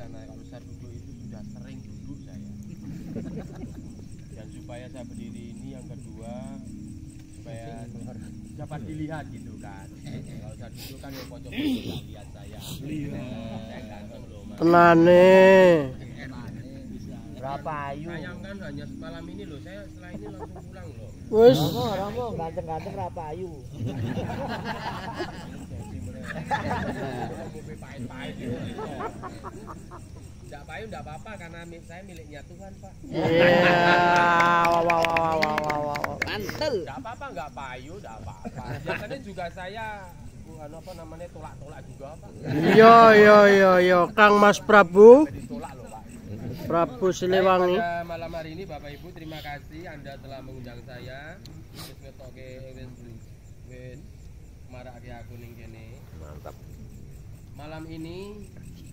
sana. Kalau saya duduk itu sudah sering duduk saya. Dan supaya saya berdiri ini yang kedua supaya dapat dilihat gitu kan. Kalau saya duduk kan yang pojok-pojok lihat saya. Saya ganteng loh mas. Tenane. Berapa ayu? Sayang kan hanya semalam ini loh. Saya setelah ini langsung pulang loh. Wis. Romo, ganteng-ganteng berapa ayu? Pahit-pahit gitu. Tidak payu tidak apa-apa karena saya miliknya Tuhan Pak. Iya. Wow. Mantel. Tidak apa-apa nggak payu tidak apa-apa. Biasanya juga saya apa namanya tolak-tolak juga Pak. Iya. Kang Mas Prabu. Ditolak loh Pak. Prabu Siliwangi. Pada malam hari ini Bapak Ibu terima kasih Anda telah mengundang saya. Wis ngetoke wis marake aku ning kene. Mantap. Malam ini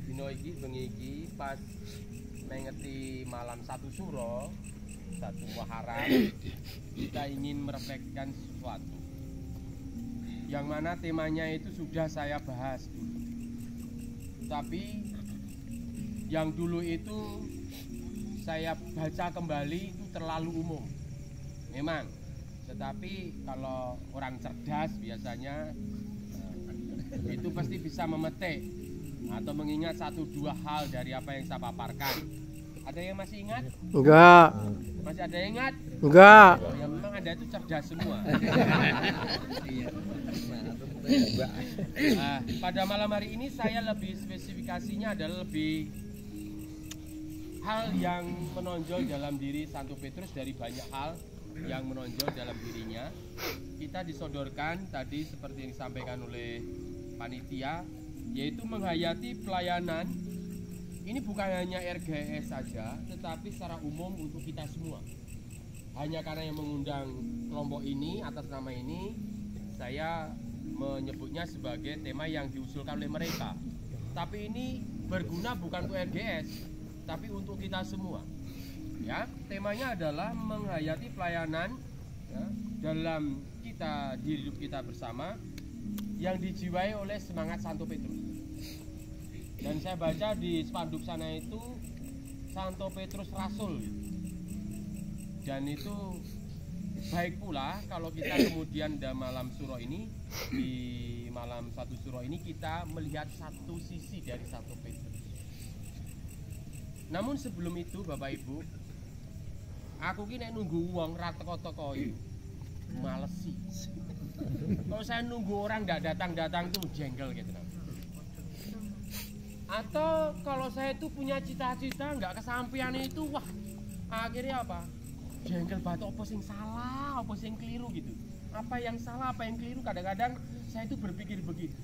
dino iki bengi iki pas mengeti malam satu suro, satu Muharram, kita ingin merefleksikan sesuatu. Yang mana temanya itu sudah saya bahas dulu. Tapi yang dulu itu saya baca kembali itu terlalu umum. Memang. Tetapi kalau orang cerdas biasanya itu pasti bisa memetik atau mengingat satu dua hal dari apa yang saya paparkan. Ada yang masih ingat? Enggak. Masih ada yang ingat? Enggak. Oh, ya memang Anda itu cerdas semua. Nah, pada malam hari ini saya lebih spesifikasinya adalah lebih hal yang menonjol dalam diri Santo Petrus dari banyak hal yang menonjol dalam dirinya. Kita disodorkan tadi seperti yang disampaikan oleh panitia, yaitu menghayati pelayanan. Ini bukan hanya RGS saja, tetapi secara umum untuk kita semua. Hanya karena yang mengundang kelompok ini atas nama ini, saya menyebutnya sebagai tema yang diusulkan oleh mereka. Tapi ini berguna bukan untuk RGS, tapi untuk kita semua. Ya, temanya adalah menghayati pelayanan ya, dalam kita di hidup kita bersama yang dijiwai oleh semangat Santo Petrus. Dan saya baca di spanduk sana itu Santo Petrus Rasul. Dan itu baik pula kalau kita kemudian dalam malam suro ini, di malam satu suro ini kita melihat satu sisi dari Santo Petrus. Namun sebelum itu Bapak Ibu, aku ki nek nunggu wong ra teko-teko iki malesi. Kalau saya nunggu orang nggak datang-datang tuh jengkel gitu. Atau kalau saya itu punya cita-cita nggak kesampaian itu, wah akhirnya apa? Jengkel banget, apa sing salah, apa sing keliru gitu. Apa yang salah, apa yang keliru, kadang-kadang saya itu berpikir begitu.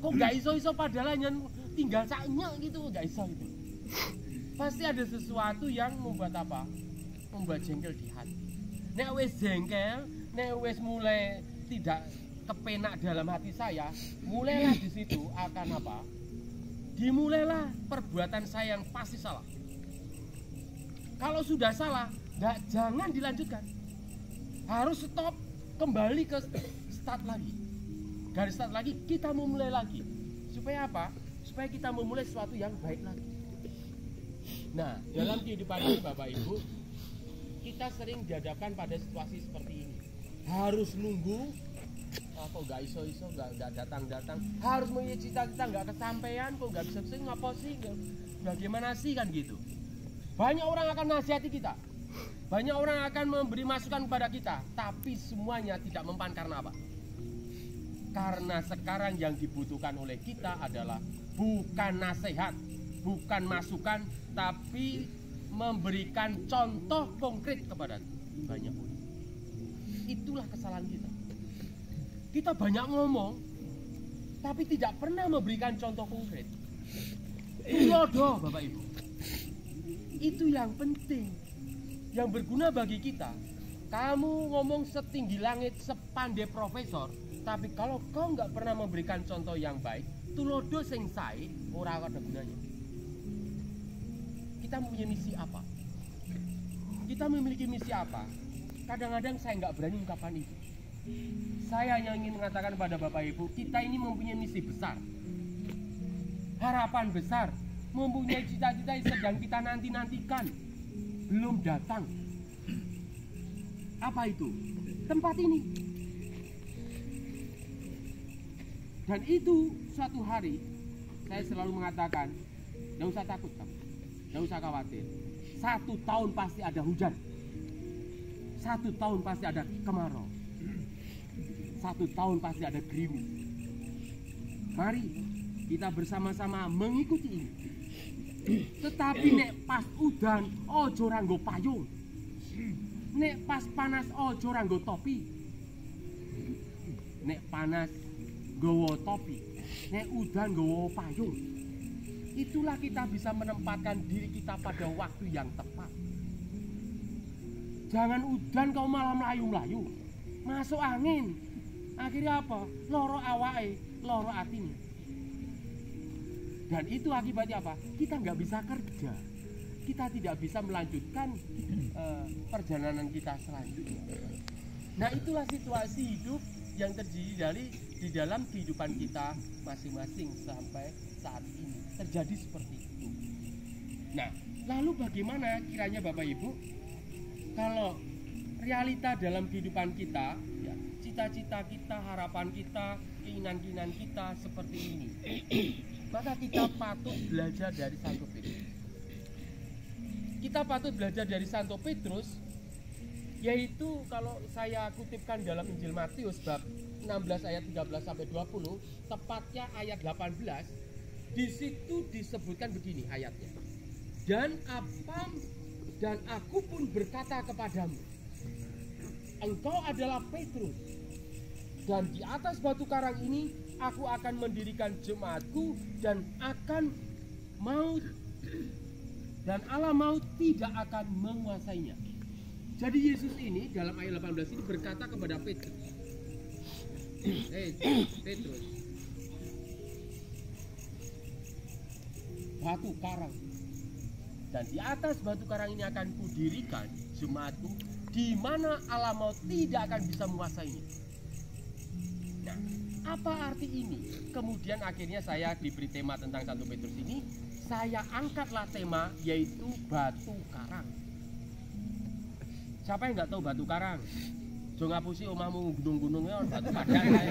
Kok nggak iso-iso padahal nyen tinggal saknya gitu, nggak iso gitu. Pasti ada sesuatu yang membuat apa? Membuat jengkel di hati. Nek wis jengkel, nek wis mulai tidak kepenak dalam hati saya, mulailah di situ akan apa? Dimulailah perbuatan saya yang pasti salah. Kalau sudah salah, jangan dilanjutkan. Harus stop, kembali ke start lagi. Garis start lagi, kita memulai lagi. Supaya apa? Supaya kita memulai sesuatu yang baik lagi. Nah, dalam kehidupan ini Bapak Ibu, kita sering dihadapkan pada situasi seperti ini. Harus nunggu, kok nggak iso-iso, nggak datang-datang. Harus punya cita-cita nggak kesampaian, kok nggak bisa ngapa sih? Bagaimana sih kan gitu? Banyak orang akan nasihati kita, banyak orang akan memberi masukan kepada kita, tapi semuanya tidak mempan karena apa? Karena sekarang yang dibutuhkan oleh kita adalah bukan nasihat, bukan masukan, tapi memberikan contoh konkret kepada banyak orang. Itulah kesalahan kita. Kita banyak ngomong, tapi tidak pernah memberikan contoh konkret. Tulodo, Bapak Ibu. Itu yang penting, yang berguna bagi kita. Kamu ngomong setinggi langit, sepandai profesor, tapi kalau kau nggak pernah memberikan contoh yang baik, tulodo sing sae ora ada gunanya. Kita mempunyai misi apa? Kita memiliki misi apa? Kadang-kadang saya nggak berani ungkapkan itu. Saya hanya ingin mengatakan kepada Bapak Ibu, kita ini mempunyai misi besar, harapan besar, mempunyai cita-cita yang sedang kita nanti-nantikan, belum datang. Apa itu? Tempat ini. Dan itu suatu hari saya selalu mengatakan, tidak usah takut kamu, tidak usah khawatir. 1 tahun pasti ada hujan, 1 tahun pasti ada kemarau, 1 tahun pasti ada gerimis. Mari kita bersama-sama mengikuti ini. Tetapi nek pas udan ojo ranggo payung, nek pas panas ojo ranggo topi. Nek panas gowo topi, nek udan gowo payung. Itulah kita bisa menempatkan diri kita pada waktu yang tepat. Jangan udan kau malah melayu-melayu, masuk angin. Akhirnya apa? Loro awake, loro atine. Dan itu akibatnya apa? Kita nggak bisa kerja, kita tidak bisa melanjutkan perjalanan kita selanjutnya. Nah, itulah situasi hidup yang terjadi di dalam kehidupan kita masing-masing sampai saat ini terjadi seperti itu. Nah, lalu bagaimana kiranya Bapak Ibu kalau realita dalam kehidupan kita, ya, cita-cita kita, harapan kita, keinginan-keinginan kita seperti ini, maka kita patut belajar dari Santo Petrus. Kita patut belajar dari Santo Petrus, yaitu kalau saya kutipkan dalam Injil Matius bab 16 ayat 13 sampai 20, tepatnya ayat 18, di situ disebutkan begini ayatnya. Dan aku pun berkata kepadamu, engkau adalah Petrus, dan di atas batu karang ini aku akan mendirikan jemaatku, dan Allah maut tidak akan menguasainya. Jadi Yesus ini dalam ayat 18 ini berkata kepada Petrus, Petrus, batu karang, dan di atas batu karang ini akan kudirikan jemaatku, di mana Allah maut tidak akan bisa menguasainya. Nah, apa arti ini? Kemudian akhirnya saya diberi tema tentang Santo Petrus ini, saya angkatlah tema yaitu batu karang. Siapa yang nggak tahu batu karang? Jo ngapusi omahmu gunung-gunungnya batu karang kae.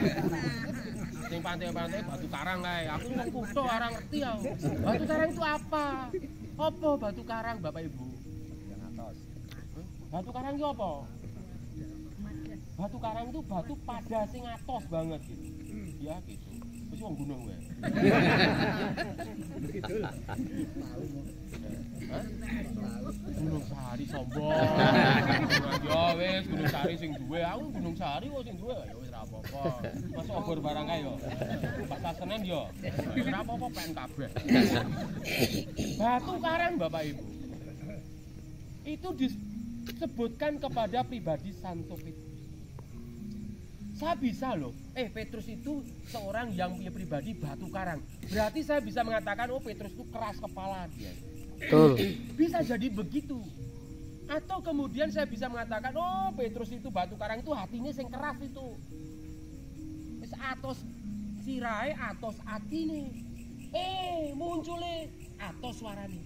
Sing pantai-pantai batu karang kae. Aku wong kutho ora ngerti ya. Batu karang itu apa? Apa batu karang Bapak Ibu? Yang atas. Batu karang itu apa? Batu karang itu batu pada sing atos banget gitu. Ya gitu. Wis wong gunung wae. Begitulah. Gunung Sari sombong. Ya wis Gunung Sari sing duwe, aku Gunung Sari kok sing duwe ya wis ora apa-apa. Masuk obor barang kae yo. Pasar Senen yo. Ora apa-apa pen kabeh. Batu karang Bapak Ibu. Itu disebutkan kepada pribadi Santo Petrus. Saya bisa loh, Petrus itu seorang yang punya pribadi batu karang. Berarti saya bisa mengatakan, oh Petrus itu keras kepala dia. Betul. Bisa jadi begitu. Atau kemudian saya bisa mengatakan, oh Petrus itu batu karang itu hatinya yang keras itu. Wis atos sirahe, atos atine. Muncule atos suarane.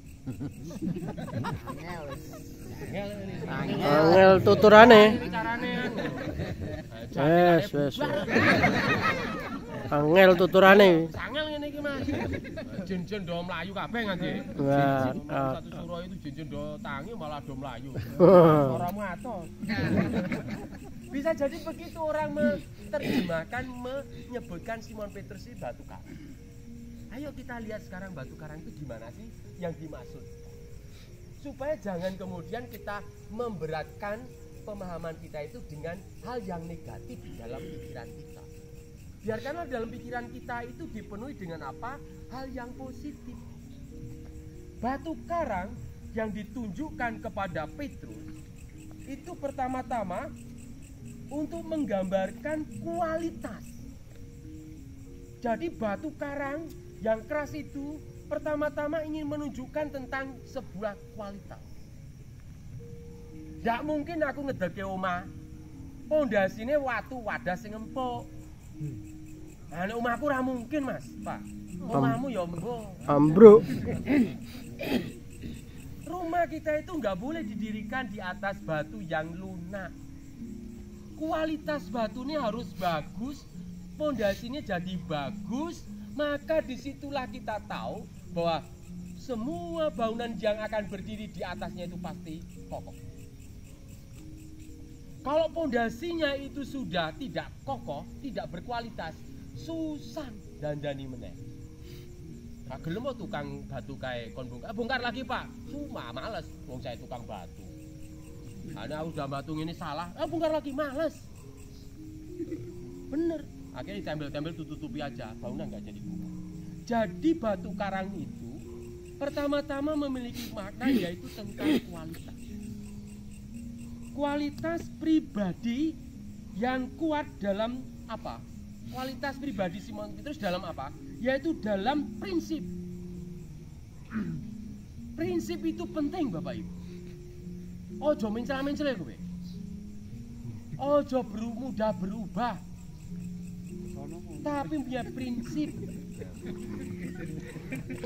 Angel tuturane. Wes. Angel tuturane. Angel ngene iki Mas. Jen-jen do mlayu kabeh nganti. Wah, Satu suro itu jen-jen do tangi malah do mlayu. Ora atos. Bisa jadi begitu orang menerjemahkan, menyebutkan Simon Petrus ini batu karang. Ayo kita lihat sekarang batu karang itu gimana sih yang dimaksud. Supaya jangan kemudian kita memberatkan pemahaman kita itu dengan hal yang negatif dalam pikiran kita. Biarkanlah dalam pikiran kita itu dipenuhi dengan apa? Hal yang positif. Batu karang yang ditunjukkan kepada Petrus itu pertama-tama untuk menggambarkan kualitas. Jadi batu karang yang keras itu pertama-tama ingin menunjukkan tentang sebuah kualitas. Tidak mungkin aku ngedeke omah pondasine watu wadah sing empuk. Nek omahku ora mungkin, Mas, Pak. Omahmu ya mbo. Ambruk. Rumah kita itu nggak boleh didirikan di atas batu yang lunak. Kualitas batunya harus bagus, pondasinya jadi bagus, maka disitulah kita tahu bahwa semua bangunan yang akan berdiri di atasnya itu pasti kokoh. Kalau pondasinya itu sudah tidak kokoh, tidak berkualitas, susah dandani meneh. Nah, gelem tukang batu kae kon bongkar lagi, Pak. Cuma males, wong saya tukang batu. Ana udah batu ini salah, bongkar lagi males. Bener. Akhirnya ditempel-tempel tutupi aja, bangunan nggak jadi kuat. Jadi batu karang itu pertama-tama memiliki makna yaitu tentang kualitas. Kualitas pribadi yang kuat dalam apa? Kualitas pribadi Simon Petrus dalam apa? Yaitu dalam prinsip. Prinsip itu penting, Bapak Ibu. Ojo mencela-mencela kowe. Ojo mudah berubah. Tapi punya prinsip.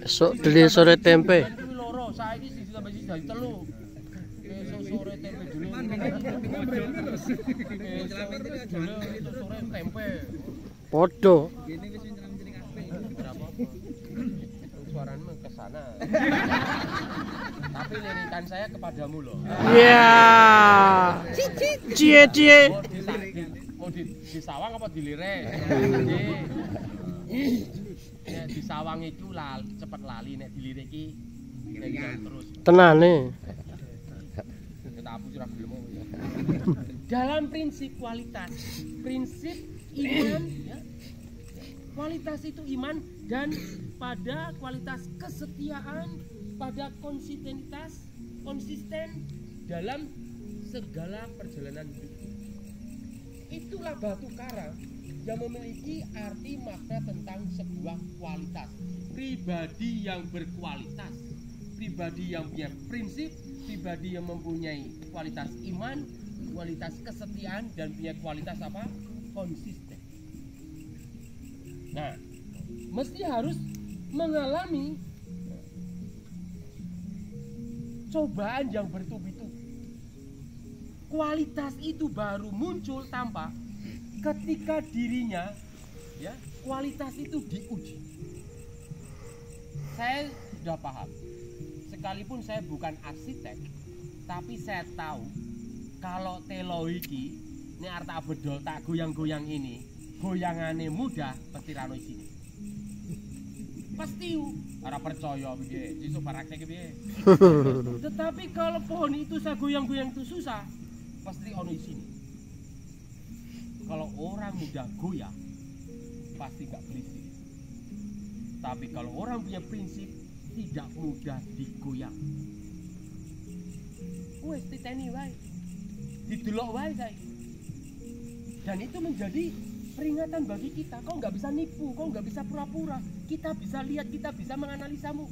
Esok deli sore tempe. Kuwi loro, saiki siji tambah siji dadi 3. Esok sore tempe dulu. Esok sore tempe. Podo. Berapa? Suaramu ke sana. Tapi lirikan saya kepadamu loh. Ya. Cie. Mau di sawang apa di lirik? Di sawang itu cepet lali, nek di lirik iki terus. Tenane. Kita hapus ora gelem. Dalam prinsip kualitas, prinsip iman ya. Kualitas itu iman dan pada kualitas kesetiaan, pada konsisten dalam segala perjalanan hidup. Itulah batu karang yang memiliki arti makna tentang sebuah kualitas. Pribadi yang berkualitas, pribadi yang punya prinsip, pribadi yang mempunyai kualitas iman, kualitas kesetiaan, dan punya kualitas apa? Konsisten. Nah, mesti harus mengalami cobaan yang bertubi-tubi. Kualitas itu baru muncul tanpa ketika dirinya ya, kualitas itu diuji. Saya sudah paham. Sekalipun saya bukan arsitek, tapi saya tahu kalau telo iki ini arta bedol tak goyang-goyang ini, goyangane mudah pasti rano isine. Pasti ora percaya piye, sesuk praktek piye. Tetapi kalau pohon itu saya goyang-goyang itu susah, pasti ono isine. Kalau orang mudah goyang, pasti gak berisik. Tapi kalau orang punya prinsip, tidak mudah digoyang. Wes titeni wae. Didelok wae saiki. Dan itu menjadi peringatan bagi kita. Kau nggak bisa nipu, kau nggak bisa pura-pura. Kita bisa lihat, kita bisa menganalisamu.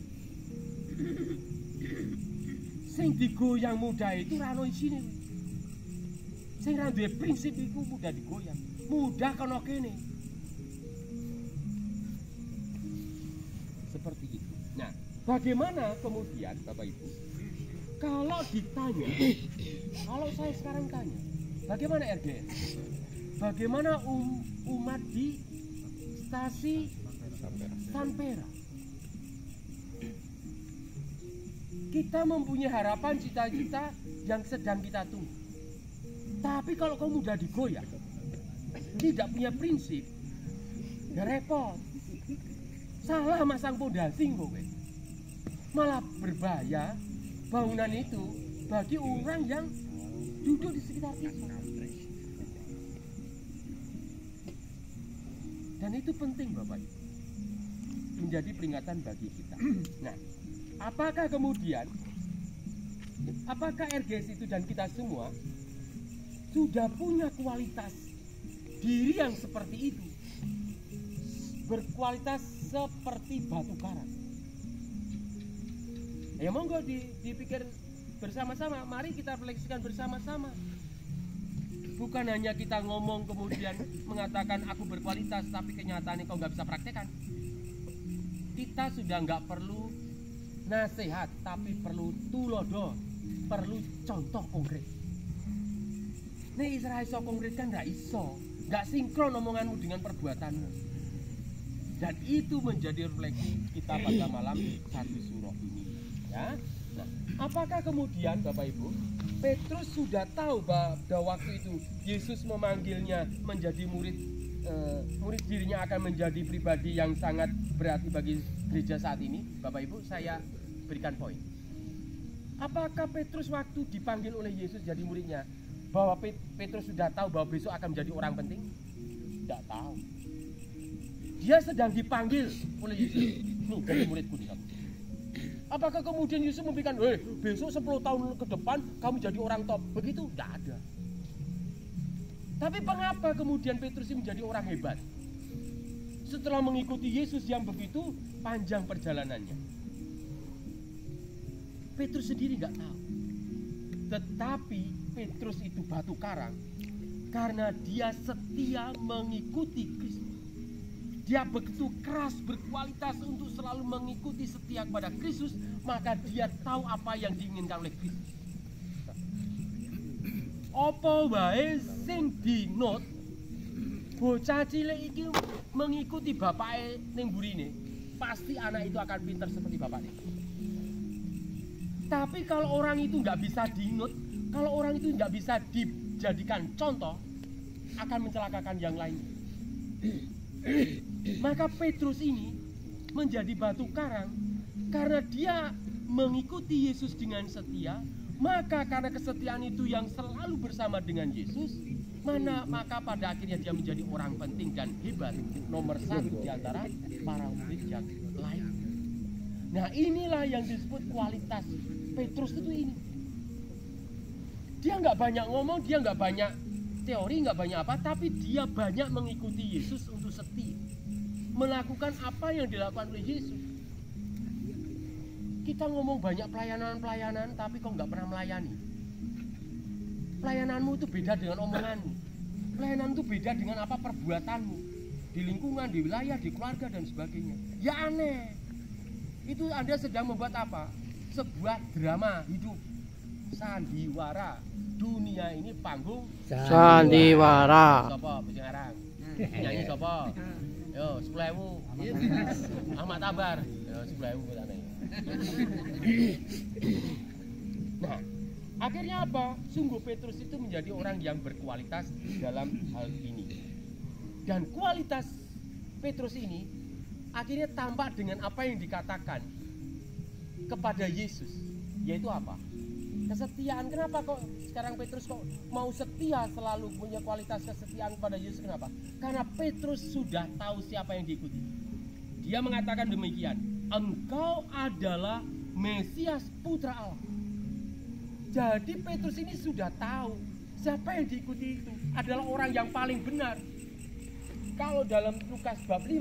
Sing digoyang mudah itu rano isine. Sing ra duwe prinsip iku mudah digoyang. Mudah kono kene. Seperti itu. Nah, bagaimana kemudian Bapak Ibu? Kalau ditanya, kalau saya sekarang tanya, bagaimana RGS? Bagaimana umat di stasi Sampera? Kita mempunyai harapan, cita-cita yang sedang kita tunggu. Tapi kalau kamu mudah digoyang, tidak punya prinsip, ya repot. Salah masang pondasi kowe. Malah berbahaya bangunan itu bagi orang yang duduk di sekitar kita. Dan itu penting Bapak Ibu, menjadi peringatan bagi kita. Nah, apakah kemudian RGS itu dan kita semua sudah punya kualitas diri yang seperti itu, berkualitas seperti batu karang? Ya monggo dipikir bersama-sama, mari kita refleksikan bersama-sama. Bukan hanya kita ngomong kemudian mengatakan aku berkualitas, tapi kenyataannya kau nggak bisa praktekkan. Kita sudah nggak perlu nasihat, tapi perlu tulodo, perlu contoh konkret. Nih Israel iso konkret kan nggak iso, nggak sinkron omonganmu dengan perbuatanmu. Dan itu menjadi refleksi kita pada malam satu surah ini. Ya, nah, apakah kemudian Bapak Ibu Petrus sudah tahu pada waktu itu Yesus memanggilnya menjadi murid dirinya akan menjadi pribadi yang sangat berarti bagi gereja saat ini? Bapak Ibu, saya berikan poin. Apakah Petrus waktu dipanggil oleh Yesus jadi muridnya bahwa Petrus sudah tahu bahwa besok akan menjadi orang penting? Tidak tahu. Dia sedang dipanggil oleh Yesus. Nih, jadi muridku nih kamu. Apakah kemudian Yesus memberikan, besok 10 tahun ke depan kamu jadi orang top? Begitu? Tidak ada. Tapi mengapa kemudian Petrus ini menjadi orang hebat? Setelah mengikuti Yesus yang begitu panjang perjalanannya. Petrus sendiri nggak tahu. Tetapi Petrus itu batu karang karena dia setia mengikuti Kristus. Dia begitu keras berkualitas untuk selalu mengikuti setia kepada Kristus, maka dia tahu apa yang diinginkan oleh Kristus. Apa wae sing dinot bocah cilik iki mengikuti bapake ning burine, pasti anak itu akan pintar seperti bapaknya. Tapi kalau orang itu nggak bisa dinut, kalau orang itu nggak bisa dijadikan contoh, akan mencelakakan yang lain. Maka Petrus ini menjadi batu karang karena dia mengikuti Yesus dengan setia. Maka karena kesetiaan itu yang selalu bersama dengan Yesus, maka pada akhirnya dia menjadi orang penting dan hebat, nomor satu di antara para murid yang lain. Nah, inilah yang disebut kualitas Petrus itu ini. Dia nggak banyak ngomong, dia nggak banyak teori, nggak banyak apa, tapi dia banyak mengikuti Yesus untuk setia, melakukan apa yang dilakukan oleh Yesus. Kita ngomong banyak pelayanan, tapi kok nggak pernah melayani. Pelayananmu itu beda dengan omonganmu. Pelayanan itu beda dengan apa perbuatanmu di lingkungan, di wilayah, di keluarga dan sebagainya. Ya aneh. Itu Anda sedang membuat apa? Sebuah drama hidup. Sandiwara. Dunia ini panggung Sandiwara. Sopo sing aran? Nyanyi sopo? Yo 10.000. Ahmad Tabar. Yo 10.000 katanya. Nah, akhirnya apa? Sungguh Petrus itu menjadi orang yang berkualitas dalam hal ini. Dan kualitas Petrus ini akhirnya tampak dengan apa yang dikatakan kepada Yesus, yaitu apa? Kesetiaan. Kenapa kok sekarang Petrus kok mau setia, selalu punya kualitas kesetiaan pada Yesus? Kenapa? Karena Petrus sudah tahu siapa yang diikuti. Dia mengatakan demikian, engkau adalah Mesias Putra Allah. Jadi Petrus ini sudah tahu siapa yang diikuti itu adalah orang yang paling benar. Kalau dalam Lukas bab 5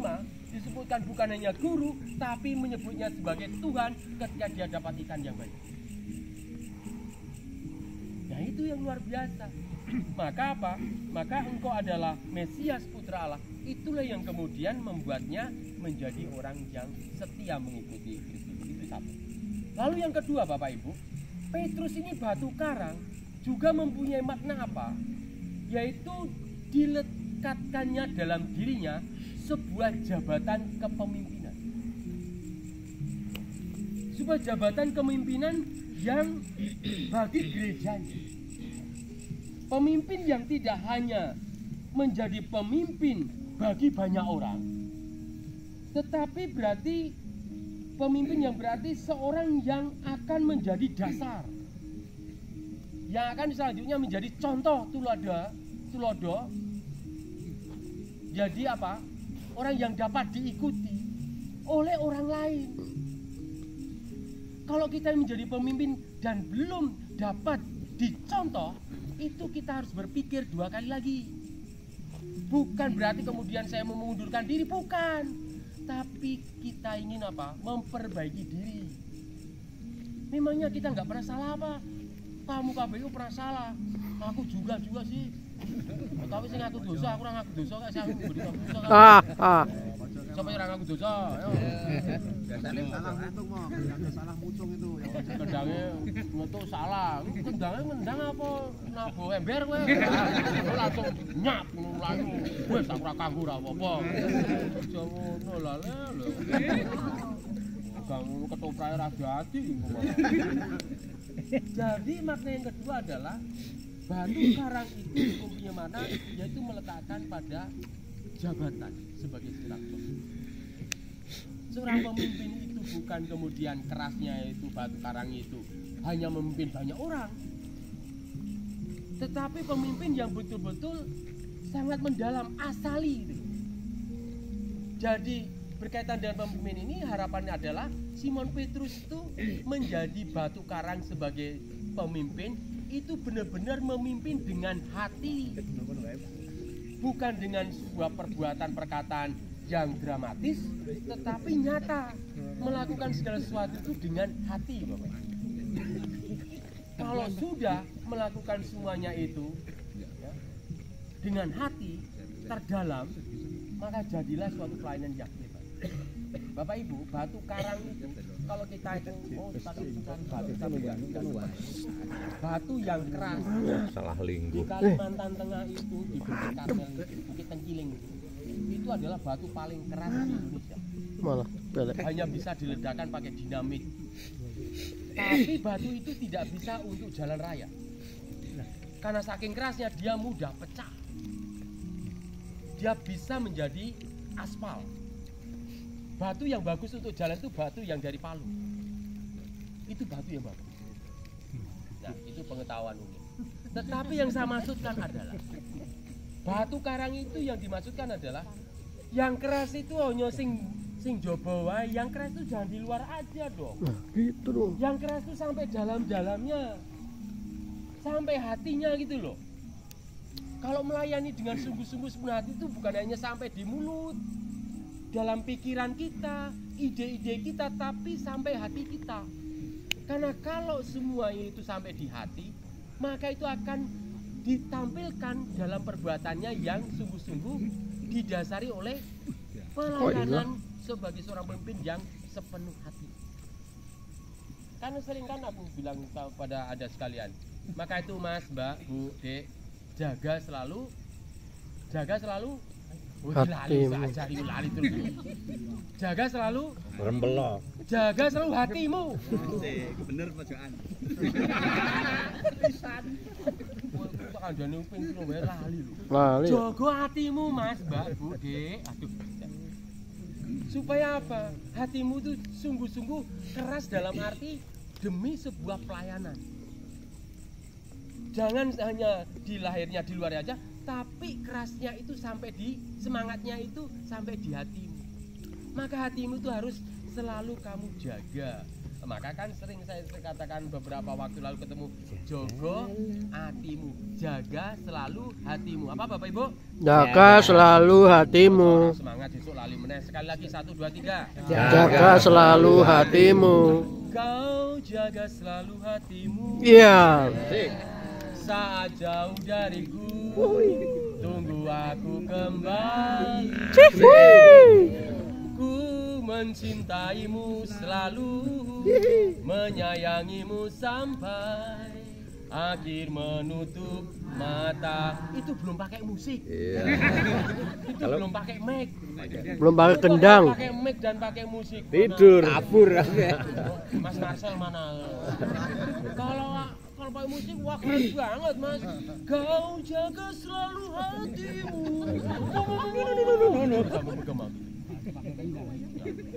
disebutkan bukan hanya guru, tapi menyebutnya sebagai Tuhan ketika dia dapat ikan yang banyak. Nah, itu yang luar biasa. Maka apa? Maka engkau adalah Mesias Putra Allah. Itulah yang kemudian membuatnya menjadi orang yang setia mengikuti Kristus. Itu satu. Lalu yang kedua, Bapak Ibu, Petrus ini batu karang juga mempunyai makna apa? Yaitu dilekatkannya dalam dirinya sebuah jabatan kepemimpinan. Sebuah jabatan kepemimpinan yang bagi gerejanya. Pemimpin yang tidak hanya menjadi pemimpin bagi banyak orang, tetapi berarti pemimpin yang berarti seorang yang akan menjadi dasar, yang akan selanjutnya menjadi contoh tulodo. Jadi apa? Orang yang dapat diikuti oleh orang lain. Kalau kita menjadi pemimpin dan belum dapat dicontoh, itu kita harus berpikir 2 kali lagi. Bukan berarti kemudian saya mau mengundurkan diri, bukan. Tapi kita ingin apa? Memperbaiki diri. Memangnya kita nggak pernah salah apa? Kamu KPU pernah salah, aku juga sih. Tapi sing ngaku dosa, aku ora ngaku dosa kok saya beri dosa. Siapa yang ngaku dosa? Ayo. Biasanya salah mutung mau, yang salah mutung itu. Kendangnya ngetuk salah. Kendangnya ngendang apa nabo ember kowe? Langsung nyap mulai. Wis aku ora kanggo ora apa-apa. Aja ngono lah lho. Gang ketoprak ora hati. Jadi makna yang kedua adalah batu karang itu hukumnya mana? Yaitu meletakkan pada jabatan sebagai seorang pemimpin. Seorang pemimpin itu bukan kemudian kerasnya itu batu karang itu hanya memimpin banyak orang, tetapi pemimpin yang betul-betul sangat mendalam, asali itu. Jadi berkaitan dengan pemimpin ini harapannya adalah Simon Petrus itu menjadi batu karang sebagai pemimpin itu benar-benar memimpin dengan hati, bukan dengan sebuah perbuatan perkataan yang dramatis, tetapi nyata melakukan segala sesuatu itu dengan hati, Bapak. Kalau sudah melakukan semuanya itu ya, dengan hati terdalam, maka jadilah suatu pelayanan yang hebat. Bapak Ibu, batu karang itu kalau kita itu batu yang keras salah linggu di Kalimantan Tengah itu di Bukit Karmel, Bukit Tengkiling itu adalah batu paling keras di Indonesia. Malah belek. Hanya bisa diledakkan pakai dinamit. Tapi batu itu tidak bisa untuk jalan raya. Karena saking kerasnya dia mudah pecah. Dia bisa menjadi aspal. Batu yang bagus untuk jalan itu batu yang dari Palu. Itu batu yang bagus. Nah, itu pengetahuan umum. Tetapi yang saya maksudkan adalah batu karang itu yang dimaksudkan adalah yang keras itu hanya sing jaba wae, yang keras itu jangan di luar aja dong. Nah, gitu dong. Yang keras itu sampai dalam-dalamnya. Sampai hatinya gitu loh. Kalau melayani dengan sungguh-sungguh sepenuh hati itu bukan hanya sampai di mulut, dalam pikiran kita, ide-ide kita, tapi sampai hati kita. Karena kalau semua itu sampai di hati, maka itu akan ditampilkan dalam perbuatannya yang sungguh-sungguh didasari oleh pelayanan sebagai seorang pemimpin yang sepenuh hati. Karena sering kan aku bilang kepada Anda sekalian, maka itu Mas, Mbak, Bu, Dek, jaga selalu hatimu. Jaga selalu rembelok jaga selalu hatimu. Bener pojokan. Kandhane uping kilo wae lali lho. Lali. Jaga hatimu Mas, Mbak, Bu, Dek. Aduh. Supaya apa? Hatimu itu sungguh-sungguh keras dalam arti demi sebuah pelayanan. Jangan hanya di lahirnya di luar aja, tapi kerasnya itu sampai di semangatnya itu sampai di hatimu. Maka hatimu itu harus selalu kamu jaga. Maka kan sering saya katakan beberapa waktu lalu ketemu, jogo hatimu, jaga selalu hatimu. Apa Bapak Ibu? Jaga selalu hatimu. Semangat besok lali meneh. Sekali lagi 1 2 3. Jaga selalu hatimu. Kau jaga selalu hatimu. Iya. Saat jauh dariku, tunggu aku kembali. Ku mencintaimu selalu, menyayangimu sampai akhir menutup mata. Itu belum pakai musik. Itu belum pakai mic. Belum pakai kendang. Pakai mic dan pakai musik. tidur kabur. Mas Marcel mana? Kalau pakai musik wah keren banget Mas. Kau jaga selalu hatimu.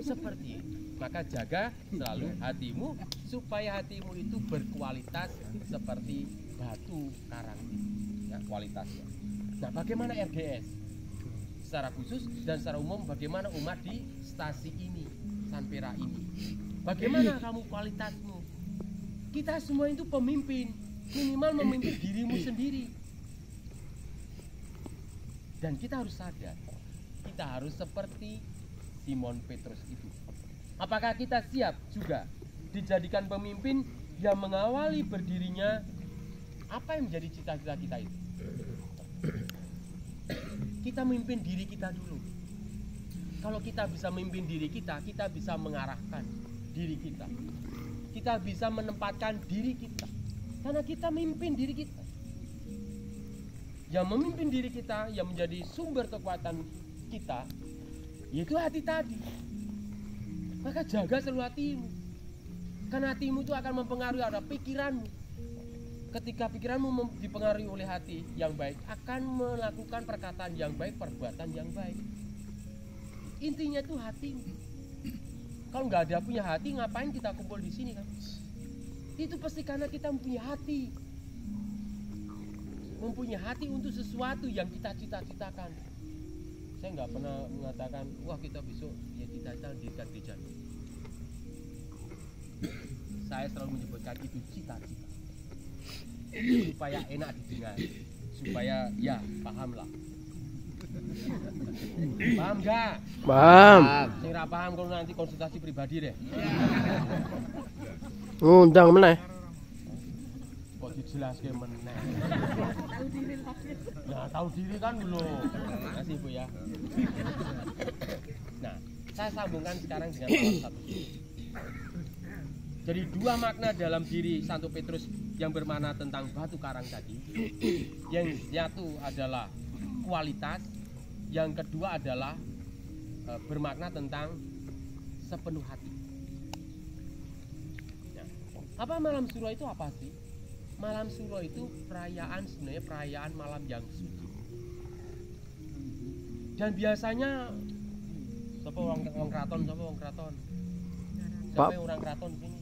Seperti itu. Maka jaga selalu hatimu supaya hatimu itu berkualitas seperti batu karang ya, kualitasnya. Nah, bagaimana RGS secara khusus dan secara umum, bagaimana umat di stasi ini, Sanpera ini, bagaimana kamu kualitasmu? Kita semua itu pemimpin, minimal memimpin dirimu sendiri. Dan kita harus sadar, kita harus seperti Simon Petrus itu. Apakah kita siap juga dijadikan pemimpin yang mengawali berdirinya apa yang menjadi cita-cita kita itu? kita memimpin diri kita dulu. Kalau kita bisa memimpin diri kita, kita bisa mengarahkan diri kita. Kita bisa menempatkan diri kita. Karena kita memimpin diri kita. Yang memimpin diri kita, yang menjadi sumber kekuatan kita, yaitu hati tadi. Maka jaga seluruh hatimu. Karena hatimu itu akan mempengaruhi ada pikiranmu. Ketika pikiranmu dipengaruhi oleh hati yang baik, akan melakukan perkataan yang baik, perbuatan yang baik. Intinya itu hatimu. Kalau nggak ada punya hati, ngapain kita kumpul di sini kan? Itu pasti karena kita mempunyai hati. Mempunyai hati untuk sesuatu yang kita cita-citakan. Saya nggak pernah mengatakan, wah kita besok ya cita-cita dirikan gereja. Saya selalu menyebutkan itu cita-cita. Supaya enak didengar. Supaya ya pahamlah. Paham gak? Paham. Sing ra paham kalau nanti konsultasi pribadi deh. Ngundang meneh. Kok dijelaske meneh. Ya tahu diri kan belum. Makasih Bu ya. Nah, saya sambungkan sekarang dengan malam satu. Jadi dua makna dalam diri Santo Petrus yang bermakna tentang batu karang tadi. Yang satu adalah kualitas, yang kedua adalah bermakna tentang sepenuh hati. Nah, apa malam suro itu apa sih? Malam suro itu perayaan, sebenarnya perayaan malam yang suci. Dan biasanya siapa orang keraton, siapa orang keraton? Siapa yang orang keraton sini?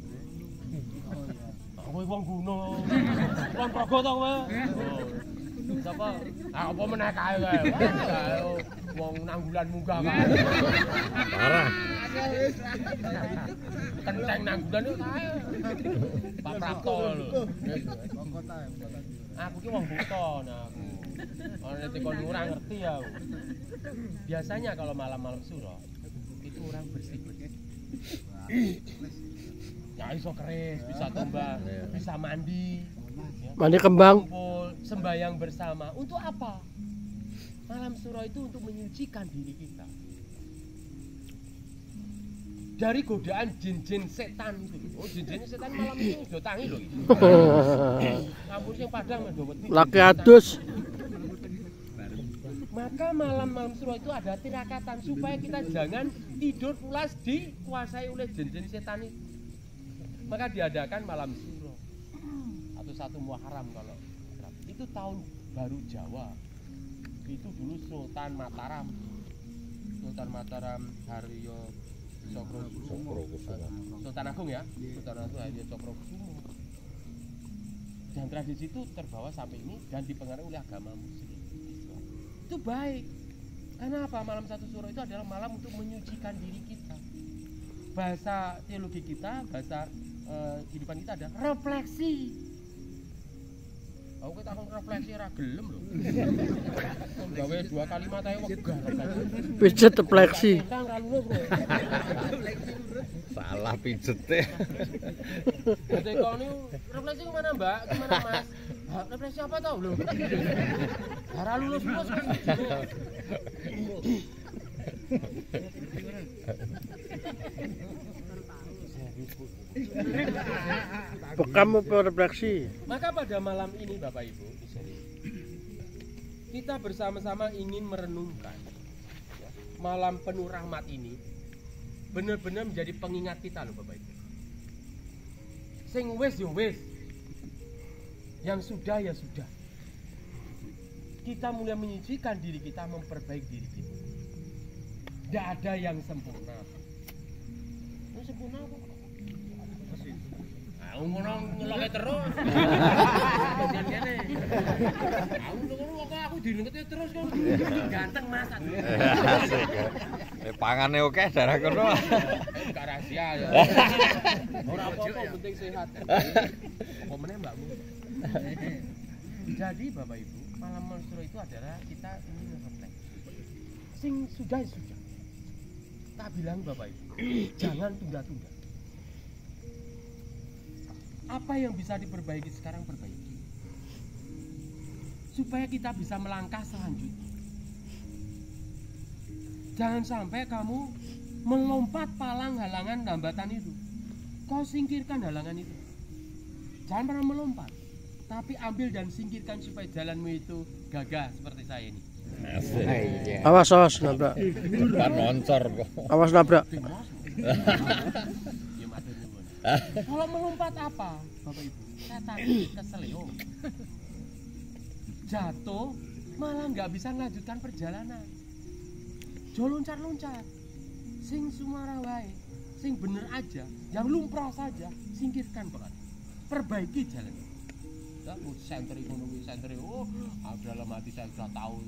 Oh iya. Aku wong gunung. Wong progo to kowe. Siapa? Apa meneh kae kowe? Wong nanggulan munggah kae. Parah. Kenceng nanggulan yo kae. Pak Prapto lho. Wong kota. Aku ki wong buton aku. Ora dikon ora ngerti ya. Biasanya kalau malam-malam suro itu orang bersih-bersih. Ya iso keris, bisa tombak, bisa mandi. Mandi kembang. Kumpul, sembahyang bersama. Untuk apa? Malam suro itu untuk menyucikan diri kita dari godaan jin-jin setan itu. Oh, jin-jin setan malam ini do tangi lho. Ampun sing padang men do wedi. Laki adus. Maka malam-malam suro itu ada tirakatan supaya kita jangan tidur pulas dikuasai oleh jin-jin setan itu. Maka diadakan malam suro atau 1 Muharram kalau itu tahun baru Jawa. Itu dulu Sultan Mataram Haryo Cokrokusumo. Sultan Agung ya, Sultan Agung Haryo Cokrokusumo. Dan tradisi itu terbawa sampai ini dan dipengaruhi oleh agama Muslim. Itu baik. Karena apa? Malam 1 suro itu adalah malam untuk menyucikan diri kita. Bahasa teologi kita, bahasa kehidupan kita ada refleksi. Aku kita akan refleksi ora gelem lho. Gawe 2 kalimat ae wegah. Pijet refleksi. Salah pijete. Dadi kon niku refleksi kemana Mbak? Kemana Mas? Refleksi apa tau lho? Ora lulus-lulus kan. Kamu refleksi. Maka pada malam ini Bapak Ibu, kita bersama-sama ingin merenungkan ya, malam penuh rahmat ini benar-benar menjadi pengingat kita loh Bapak Ibu. Sing wis yo wis. Yang sudah ya sudah. Kita mulai menyucikan diri kita, memperbaiki diri kita. Tidak ada yang sempurna. Ini sempurna kok. Ngono ngeloke terus. Jangan kene. Aku dinengeti terus kok. Ganteng Mas. Pangane oke darah kono. Gak rahasia ya. Ora apa-apa penting sehat. Apa meneh Mbakmu? Jadi Bapak Ibu, malam suro itu adalah kita ingin refleksi. Sing sudah. Tak bilang Bapak Ibu, jangan tunda-tunda. Apa yang bisa diperbaiki sekarang perbaiki supaya kita bisa melangkah selanjutnya. Jangan sampai kamu melompat palang halangan hambatan itu. Kau singkirkan halangan itu. Jangan pernah melompat, tapi ambil dan singkirkan supaya jalanmu itu gagah seperti saya ini. Asik. Awas nabrak. Depan loncor kok. Awas nabrak. Ya, matur nuwun. Kalau melompat apa, Bapak Ibu? Saya takut keseleo. Jatuh, malah nggak bisa melanjutkan perjalanan. Jo loncat-loncat, sing sumara wae, sing bener aja, yang lumrah saja, singkirkan Pak. Perbaiki jalan. Sentri ekonomi sentri, dalam hati saya sudah tahu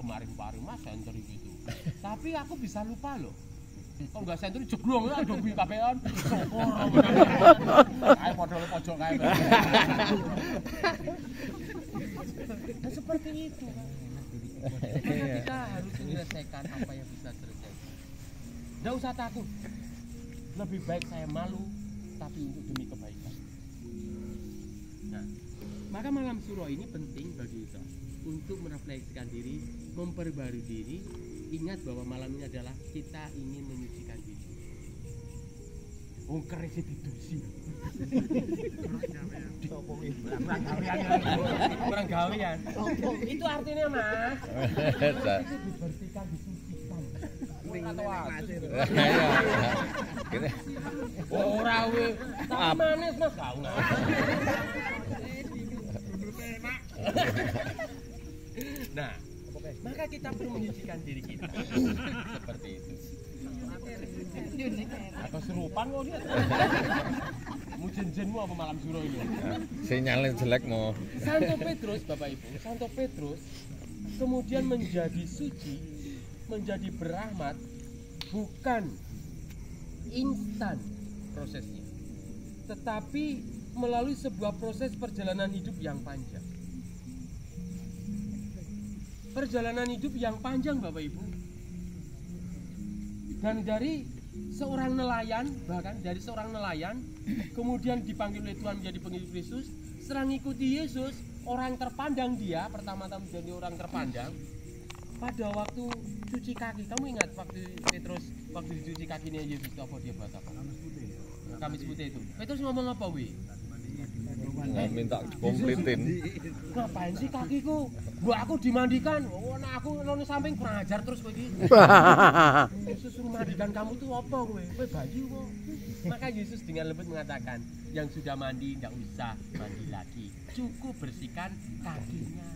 kemarin mas sentri gitu. Tapi aku bisa lupa loh. Kok enggak sentri jeglong ya do kuwi kapean. Kae modal pojok kae. Nah, seperti itu kan. Maka kita harus menyelesaikan apa yang bisa selesai. Enggak usah takut. Lebih baik saya malu tapi untuk demi kebaikan. Nah, maka malam suro ini penting bagi kita untuk merefleksikan diri, memperbarui diri. Ingat bahwa malam ini adalah kita ingin menyucikan diri. Keris itu sih. Kurang gawean. Itu artinya Mas. Itu dibersihkan, disucikan. Ora we. Tapi manis Mas kau. Nah, maka kita perlu menyucikan diri kita seperti itu. Atau serupan kok dia. Mu jenjenmu apa malam suro ini? Sinyalnya jelek mau. Santo Petrus, Bapak Ibu, Santo Petrus kemudian menjadi suci, menjadi berahmat bukan instan prosesnya, tetapi melalui sebuah proses perjalanan hidup yang panjang. Perjalanan hidup yang panjang Bapak Ibu. Dan dari seorang nelayan, bahkan dari seorang nelayan kemudian dipanggil oleh Tuhan menjadi pengikut Yesus, setelah mengikuti Yesus, orang terpandang dia, pertama-tama menjadi orang terpandang pada waktu cuci kaki. Kamu ingat waktu Petrus waktu dicuci kakinya Yesus apa dia buat apa? Kamis putih itu. Petrus ngomong apa wi? Minta komplitin. Ngapain sih kakiku? Bu aku dimandikan. Oh, nah aku nang samping kurang ajar terus kowe iki. Yesus suruh mandikan kamu tuh apa kowe? Kowe bayi kok. Maka Yesus dengan lembut mengatakan, yang sudah mandi enggak usah mandi lagi. Cukup bersihkan kakinya.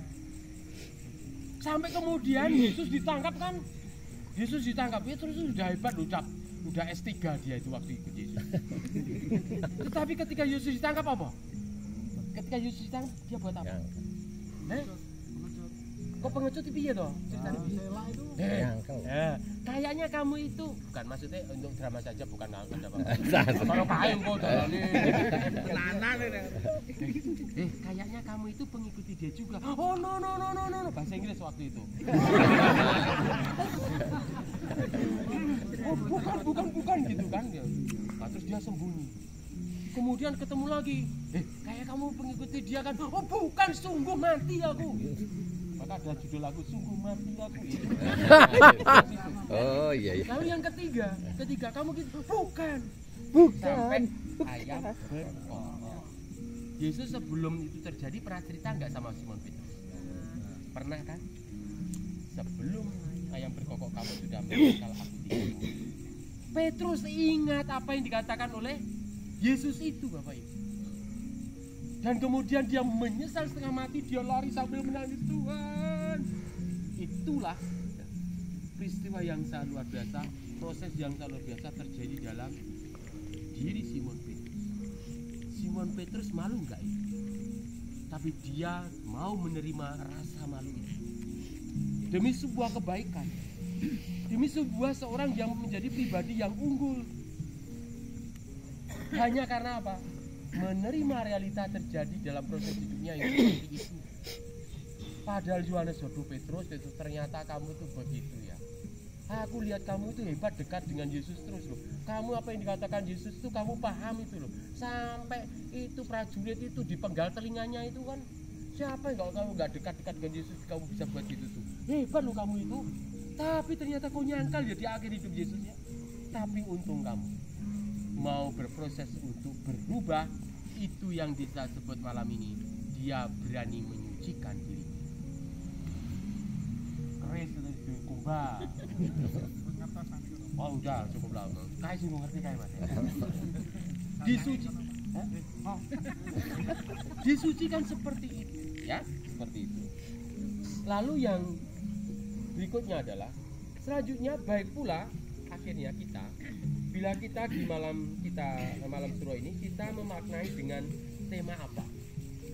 Sampai kemudian Yesus ditangkap kan? Yesus ditangkap. Ya terus sudah hebat udah S3 dia itu waktu ikut Yesus. Tetapi ketika Yesus ditangkap apa? Ketika Yesus ditangkap dia buat apa? Kok pengecut piye toh? Ceritanya kayaknya kamu itu bukan maksudnya untuk drama saja bukan ngangkat apa. Kalau kain kok dalane. Kayaknya kamu itu pengikuti dia juga. Oh no bahasa Inggris waktu itu. Oh bukan gitu kan dia. Nah, terus dia sembunyi. Kemudian ketemu lagi. Kayak kamu pengikuti dia kan. Oh bukan, sungguh mati aku. Maka ada judul lagu sungguh mati aku. Oh iya. Lalu yang ketiga kamu gitu. Bukan. Sampai ayam berkokok. Yesus sebelum itu terjadi pernah cerita nggak sama Simon Petrus? Pernah kan? Sebelum ayam berkokok kamu sudah menyangkal aku di sini. Petrus ingat apa yang dikatakan oleh Yesus itu Bapak Ibu. Dan kemudian dia menyesal setengah mati, dia lari sambil menangis, Tuhan. Itulah peristiwa yang sangat luar biasa, proses yang sangat luar biasa terjadi dalam diri Simon Petrus. Simon Petrus malu enggak itu? Tapi dia mau menerima rasa malu itu. Demi sebuah kebaikan. Demi sebuah seorang yang menjadi pribadi yang unggul. Hanya karena apa? Menerima realita terjadi dalam proses hidupnya yang seperti itu. Padahal Yohanes jodoh Petrus ternyata kamu tuh begitu ya. Aku lihat kamu itu hebat dekat dengan Yesus terus loh. Kamu apa yang dikatakan Yesus itu kamu paham itu loh. Sampai itu prajurit itu dipenggal telinganya itu kan. Siapa yang kalau kamu nggak dekat-dekat dengan Yesus kamu bisa buat gitu tuh. Hebat loh kamu itu. Tapi ternyata kau nyangkal ya di akhir hidup Yesus ya. Tapi untung kamu mau berproses untuk berubah. Itu yang kita sebut malam ini, dia berani menyucikan diri. Keris itu kumbah. Oh udah cukup lama. Kayak sih ngerti kayak mas. Disuci, disucikan seperti itu, ya, seperti itu. Lalu yang berikutnya adalah selanjutnya baik pula akhirnya kita bila kita di malam suruh ini kita memaknai dengan tema apa?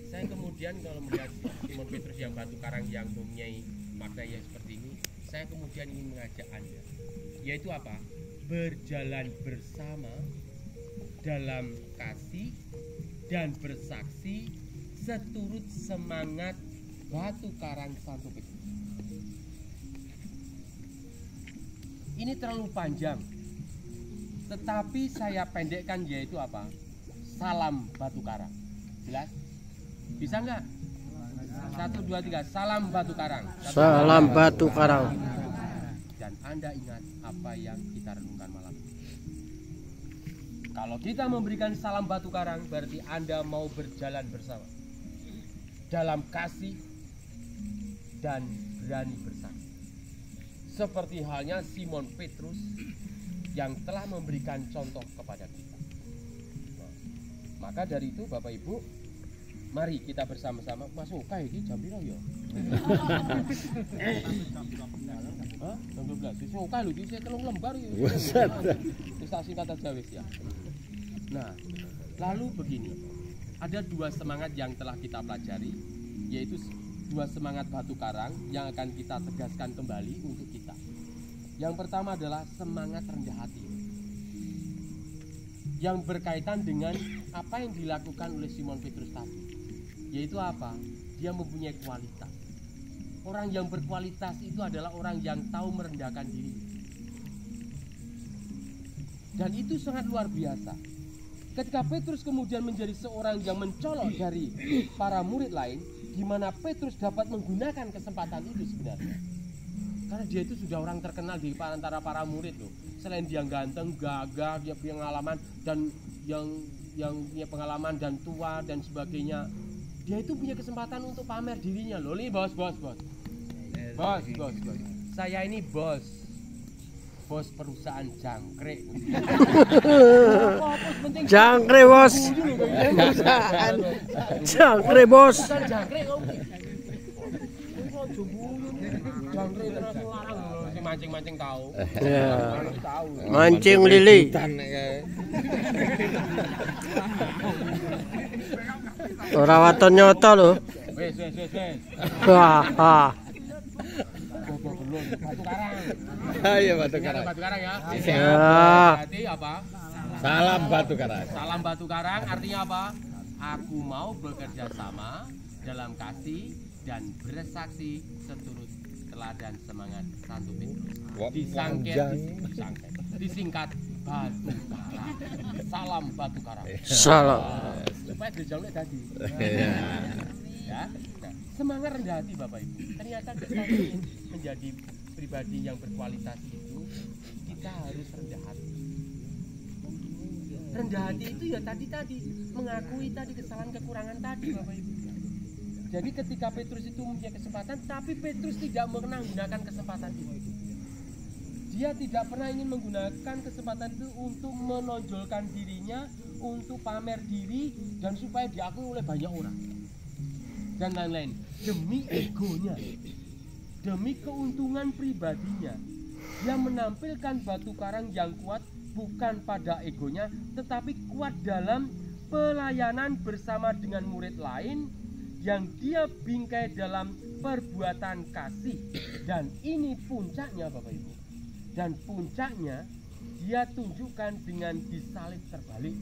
Saya kemudian kalau melihat Simon Petrus yang batu karang yang mempunyai makna yang seperti ini, saya kemudian ingin mengajak Anda, yaitu apa? Berjalan bersama dalam kasih dan bersaksi seturut semangat batu karang Santo Petrus. Ini terlalu panjang, tetapi saya pendekkan, yaitu apa? Salam batu karang. Jelas? Bisa nggak? 1, 2, 3. Salam batu karang. Salam batu karang. Dan Anda ingat apa yang kita renungkan malam ini. Kalau kita memberikan salam batu karang, berarti Anda mau berjalan bersama dalam kasih dan berani bersama. Seperti halnya Simon Petrus yang telah memberikan contoh kepada kita. Nah, maka dari itu Bapak Ibu, mari kita bersama-sama masuk kayak iki jam piro ya? Hah? Jam 12. Wis oke lho, iki 3 lembar iki. Wis tak singkat aja wis ya. Nah, lalu begini. Ada 2 semangat yang telah kita pelajari, yaitu 2 semangat batu karang yang akan kita tegaskan kembali untuk kita. Yang pertama adalah semangat rendah hati, yang berkaitan dengan apa yang dilakukan oleh Simon Petrus tadi, yaitu apa? Dia mempunyai kualitas. Orang yang berkualitas itu adalah orang yang tahu merendahkan diri, dan itu sangat luar biasa. Ketika Petrus kemudian menjadi seorang yang mencolok dari para murid lain, di mana Petrus dapat menggunakan kesempatan itu sebenarnya. Karena dia itu sudah orang terkenal di antara para murid loh. Selain dia ganteng, gagah, dia punya pengalaman dan yang punya pengalaman dan tua dan sebagainya. Dia itu punya kesempatan untuk pamer dirinya loh. Ini bos. Saya ini bos perusahaan jangkrik. Jangkrik bos. Jangkrik bos. Bukan jangkrik kamu. Jangkrik terus larang loh, si mancing-mancing tahu. Ya. Mancing lili. Ora waton nyoto lho. Wes. Wah. Batu karang. Iya batu karang. Batu karang ya. Ya. Berarti apa? Salam batu karang. Salam batu karang artinya apa? Aku mau bekerja sama dalam kasih dan bersaksi seturut teladan semangat Santo Petrus. Disingkat batu karang. Salam batu karang. Salam. Supaya dijaluk tadi. Ya. Nah, semangat rendah hati Bapak Ibu. Ternyata kita ingin menjadi pribadi yang berkualitas itu, kita harus rendah hati. Rendah hati itu ya tadi mengakui tadi kesalahan kekurangan tadi Bapak Ibu. Jadi ketika Petrus itu mempunyai kesempatan, tapi Petrus tidak pernah menggunakan kesempatan itu. Dia tidak pernah ingin menggunakan kesempatan itu untuk menonjolkan dirinya, untuk pamer diri dan supaya diakui oleh banyak orang dan lain-lain, demi egonya, demi keuntungan pribadinya. Dia menampilkan batu karang yang kuat bukan pada egonya, tetapi kuat dalam pelayanan bersama dengan murid lain yang dia bingkai dalam perbuatan kasih. Dan ini puncaknya Bapak Ibu. Dan puncaknya dia tunjukkan dengan disalib terbalik.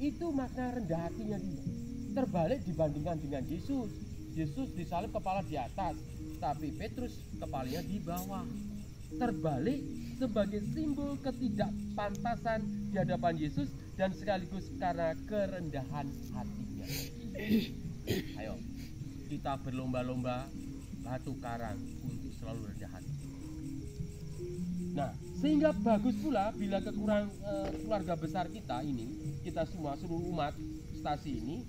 Itu makna rendah hatinya dia. Terbalik dibandingkan dengan Yesus. Yesus disalib kepala di atas, tapi Petrus kepalanya di bawah. Terbalik sebagai simbol ketidakpantasan di hadapan Yesus dan sekaligus karena kerendahan hatinya. Ayo kita berlomba-lomba batu karang untuk selalu rendah hati. Nah, sehingga bagus pula bila keluarga besar kita ini, kita semua seluruh umat stasi ini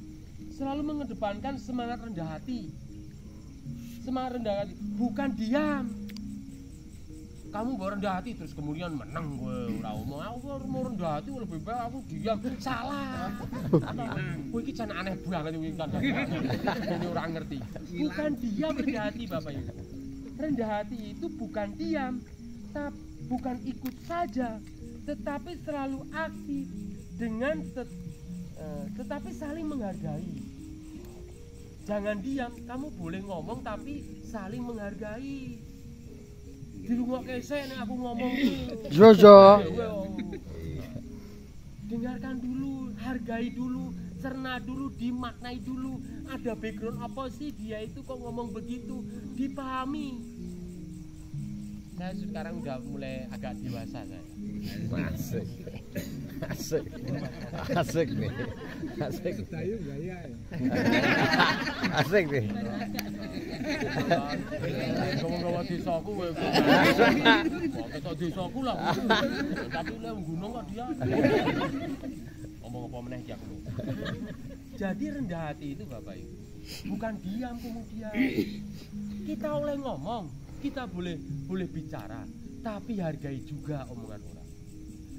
selalu mengedepankan semangat rendah hati. Semangat rendah hati, bukan diam. Kamu bawa rendah hati terus kemudian menang gue ora omong aku mau rendah hati lebih baik aku diam. Salah. Kowe iki jan aneh banget iki kan. Ini orang ngerti. Bukan diam rendah hati Bapak Ibu. Rendah hati itu bukan diam, bukan ikut saja, tetapi selalu aktif dengan tetapi saling menghargai. Jangan diam, kamu boleh ngomong tapi saling menghargai. Dirungokke sik nek aku ngomong iki. Jojo. Dengarkan dulu, hargai dulu, cerna dulu, dimaknai dulu. Ada background apa sih dia itu kok ngomong begitu? Dipahami. Saya sekarang udah mulai agak dewasa saya. Asik. Asik. Asik nih. Asik. Asik nih. Gawa desaku kowe. Kok desaku lah. Tapi lek gunung kok dia. Ngomong apa meneh iki aku. Jadi rendah hati itu Bapak Ibu bukan diam kemudian. Kita oleh ngomong, kita boleh bicara, tapi hargai juga omongan orang.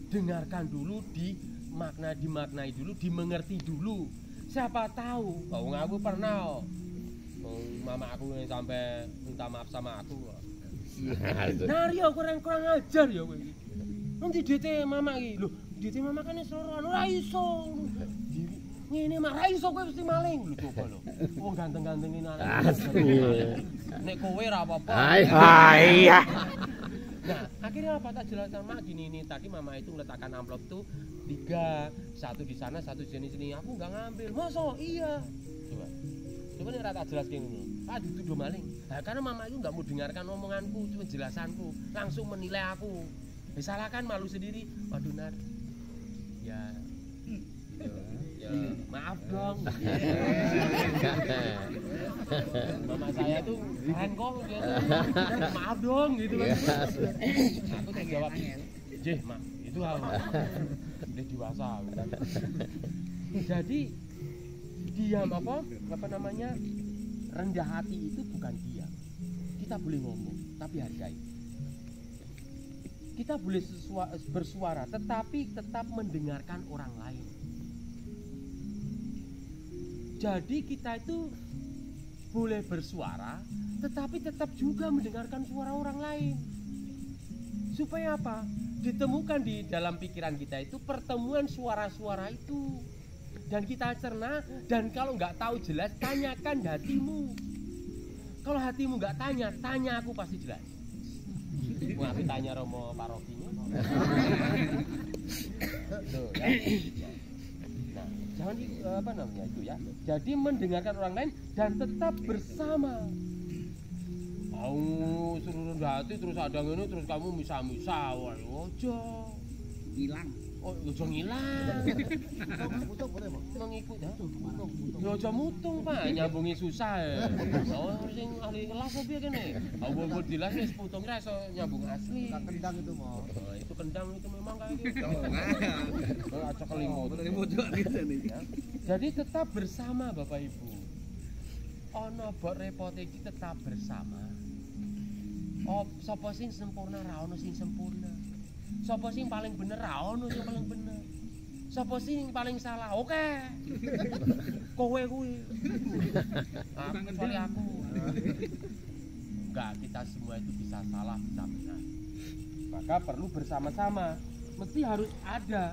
Dengarkan dulu, dimaknai dulu, dimengerti dulu. Siapa tahu, aku pernah mama aku sampai minta maaf sama aku. Nari yo kurang ajar ya kowe. Nanti DT mama iki. Lho, DT mama kan iso ora iso. Ngene mak ra iso kowe mesti maling lho coba lho. Wong ganteng-gantengin anak. Nek kowe ora apa-apa. Iya. Nah, akhirnya apa tak jelaskan mak gini ini tadi mama itu meletakkan amplop tuh 3, 1 di sana, 1 di sini. Aku enggak ngambil. Masa? Iya. Coba nek tak jelas gini. Ah dituduh maling. Nah, karena mama itu enggak mau dengarkan omonganku, cuma jelasanku, langsung menilai aku. Disalahkan malu sendiri. Waduh Nar. Ya maaf dong. Mama saya tuh keren kok gitu. Maaf dong gitu kan. Aku tak jawab. Jeh, Mak, itu hal udah dewasa. Jadi diam apa namanya? Rendah hati itu bukan diam. Kita boleh ngomong, tapi hargai. Kita boleh bersuara, tetapi tetap mendengarkan orang lain. Jadi kita itu boleh bersuara, tetapi tetap juga mendengarkan suara orang lain. Supaya apa? Ditemukan di dalam pikiran kita itu pertemuan suara-suara itu. Dan kita cerna, dan kalau nggak tahu jelas, tanyakan hatimu. Kalau hatimu nggak tanya aku pasti jelas. Aku tanya Romo parokinya. Tuh ya. Nah, jangan apa namanya itu ya. Jadi mendengarkan orang lain dan tetap bersama. Mau suruh rendah hati terus ada ngene terus kamu misa-misa, wah ojo. Hilang. Oh, ojo ngilang. Mutung boleh, Pak? Mengikut ya. Ya ojo mutung, Pak. Nyambungi susah ya. Oh, sing ahli kelas piye kene? Awul dilas wis putung ra iso nyambung asli. Kendang itu, Mo. Oh, itu kendang itu memang kayak gitu. Oh, acak kelimut. Jadi tetap bersama Bapak Ibu. Ana bok repot iki tetap bersama. Oh, sapa sing sempurna ra ono sing sempurna. Sapa sing paling bener ra ono sing paling bener. Sapa sing paling salah? Oke. Kowe kuwi. Aku kecuali aku. Enggak, kita semua itu bisa salah, bisa benar. Maka perlu bersama-sama. Mesti harus ada.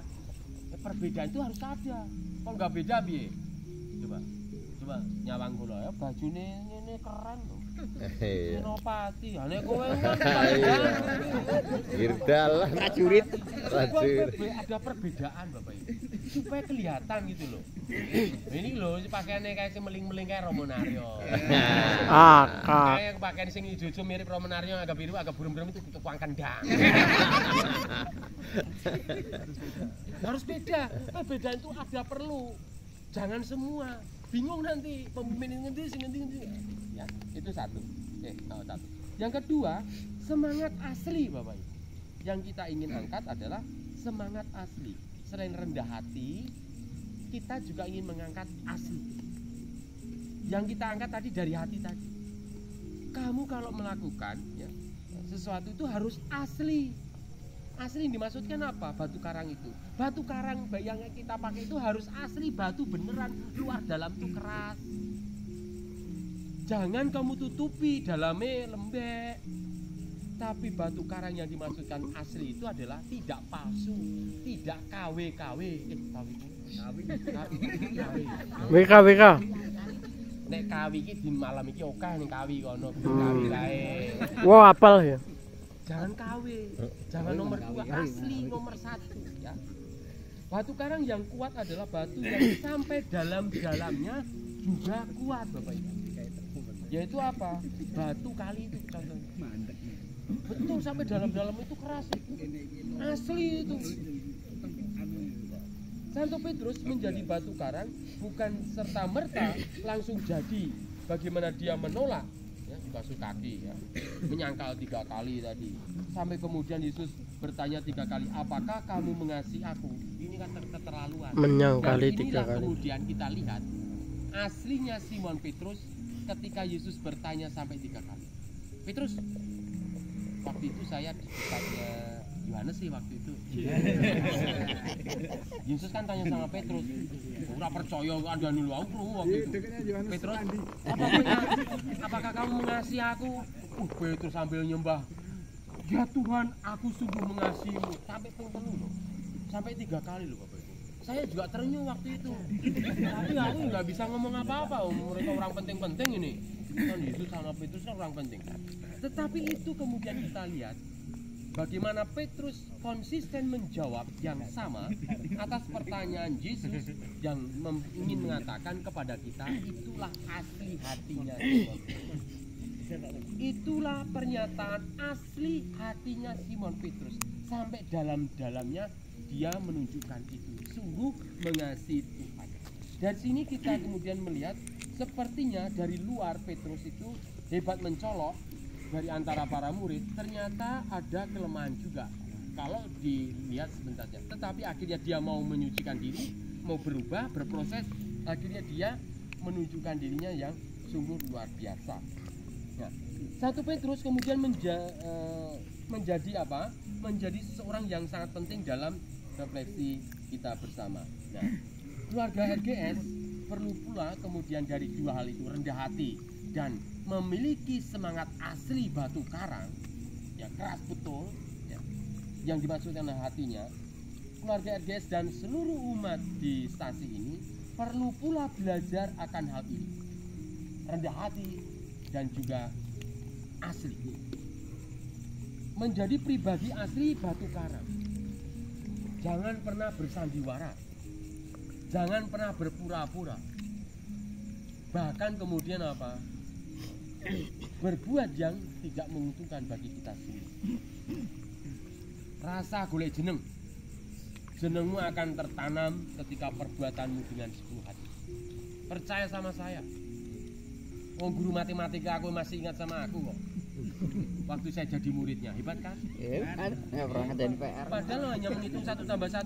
Perbedaan itu harus ada. Kok enggak beda piye? Coba nyawang kula ya bajune ngene keren lho. Senopati, nek kowe Irdalah prajurit. Ada perbedaan Bapak Ibu. Supaya kelihatan gitu loh. Ini loh pakaiannya kayak meling-meling kayak Romo Naryo. Kayak pakaian sing ijo-ijo mirip Romo Naryo agak biru agak burem-burem itu tukang kendang. Harus beda. Perbedaan itu ada perlu. Jangan semua. Bingung nanti pemimpin ngendi sing ngendi. Ya, itu satu. Satu. Yang kedua, semangat asli Bapak Ibu. Yang kita ingin angkat adalah semangat asli. Selain rendah hati, kita juga ingin mengangkat asli. Yang kita angkat tadi dari hati tadi. Kamu kalau melakukan ya, sesuatu itu harus asli. Asli yang dimaksudkan apa? Batu karang itu. Batu karang yang kita pakai itu harus asli, batu beneran, luar dalam itu keras. Jangan kamu tutupi dalamnya lembek. Tapi batu karang yang dimaksudkan asli itu adalah tidak palsu, tidak KW-KW. WK. Nek KW iki di malam iki oke ning KW kono, KW kae. Wow, apal ya. Jangan KW, jangan nomor 2, asli nomor 1 ya. Batu karang yang kuat adalah batu yang sampai dalam-dalamnya juga kuat, Bapak Ibu. Yaitu apa? Batu kali itu contohnya. Betul, sampai dalam-dalam itu keras. Asli itu. Santo Petrus menjadi batu karang bukan serta-merta langsung jadi. Bagaimana dia menolak ya, basuh kaki ya, menyangkal 3 kali tadi. Sampai kemudian Yesus bertanya 3 kali, apakah kamu mengasihi aku? Ini kan keterlaluan. Menyangkali Dan 3 inilah kali. kemudian kita lihat aslinya Simon Petrus ketika Yesus bertanya sampai 3 kali. Petrus, waktu itu saya di dekatnya Yohanes sih waktu itu. Yesus kan tanya sama Petrus, ora percaya ada dulu aku waktu itu. Petrus, apakah kamu mengasihi aku? Petrus sambil nyembah, ya Tuhan, aku sungguh mengasihimu. Sampai pengtelu loh, sampai 3 kali loh Bapak Ibu. Saya juga terenyuh waktu itu. Tapi aku nggak bisa ngomong apa-apa. Mereka orang penting-penting ini. Kan Yesus sama Petrus kan orang penting. Tetapi itu kemudian kita lihat bagaimana Petrus konsisten menjawab yang sama atas pertanyaan Yesus yang ingin mengatakan kepada kita, itulah asli hatinya Simon Petrus. Itulah pernyataan asli hatinya Simon Petrus. Sampai dalam-dalamnya dia menunjukkan itu, sungguh mengasihi Tuhan. Dari sini kita kemudian melihat sepertinya dari luar Petrus itu hebat mencolok dari antara para murid, ternyata ada kelemahan juga kalau dilihat sebentar saja. Tetapi akhirnya dia mau menyucikan diri, mau berubah, berproses, akhirnya dia menunjukkan dirinya yang sungguh luar biasa. Nah, Santo Petrus kemudian menjadi apa? Menjadi seseorang yang sangat penting dalam refleksi kita bersama. Nah, keluarga RGS perlu pula kemudian dari 2 hal itu, rendah hati dan memiliki semangat asli batu karang, ya keras betul, ya, yang dimaksudkan hatinya. Keluarga RGS dan seluruh umat di stasi ini perlu pula belajar akan hal ini, rendah hati dan juga asli. Menjadi pribadi asli batu karang. Jangan pernah bersandiwara, jangan pernah berpura-pura, bahkan kemudian apa? Berbuat yang tidak menguntungkan bagi kita sendiri. Rasa golek jeneng, jenengmu akan tertanam ketika perbuatanmu dengan sepenuh hati. Percaya sama saya. Guru matematika aku masih ingat sama aku kok. Waktu saya jadi muridnya, hebat kan? Kan, ya pernah jadi PR. Padahal hanya menghitung 1 tambah 1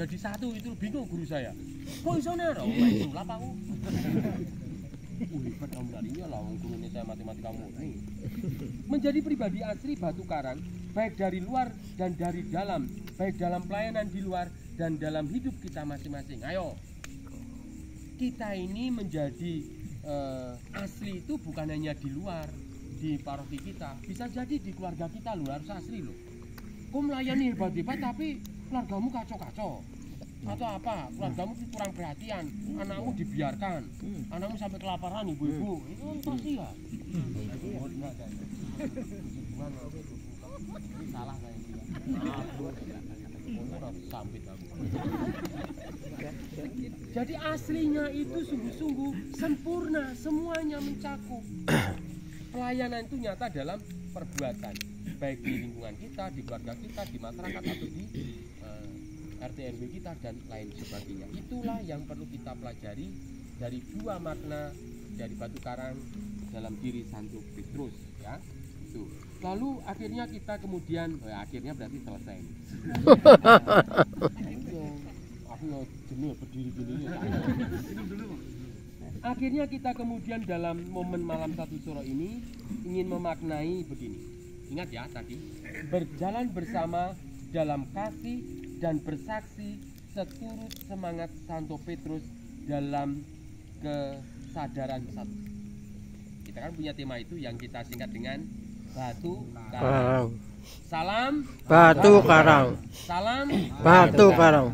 jadi 1, itu bingung guru saya. Kok iso nero? Sulap aku. Hebat kamu larinya lah, gurunya saya matematika murni. Menjadi pribadi asli batu karang, baik dari luar dan dari dalam, baik dalam pelayanan di luar dan dalam hidup kita masing-masing. Ayo, kita ini menjadi asli itu bukan hanya di luar, di paroki kita, bisa jadi di keluarga kita loh, harus asli loh. Kau melayani hebat-hebat tapi keluargamu kacau-kacau atau apa, keluargamu kurang perhatian, anakmu dibiarkan, anakmu sampai kelaparan ibu-ibu, itu kan ya. Salah saya juga. Sambit aku. Jadi aslinya itu sungguh-sungguh sempurna, semuanya mencakup. Pelayanan itu nyata dalam perbuatan, baik di lingkungan kita, di keluarga kita, di masyarakat atau di RT RW kita dan lain sebagainya. Itulah yang perlu kita pelajari dari 2 makna dari batu karang dalam diri Santo Petrus, ya. Tuh. Lalu akhirnya kita kemudian, akhirnya berarti selesai. Aku ya jenuh berdiri gini. Akhirnya kita kemudian dalam momen malam satu suro ini ingin memaknai begini. Ingat ya tadi, berjalan bersama dalam kasih dan bersaksi seturut semangat Santo Petrus dalam kesadaran satu. Kita kan punya tema itu yang kita singkat dengan batu karang. Karang. Salam Batu karang. Salam Batu karang.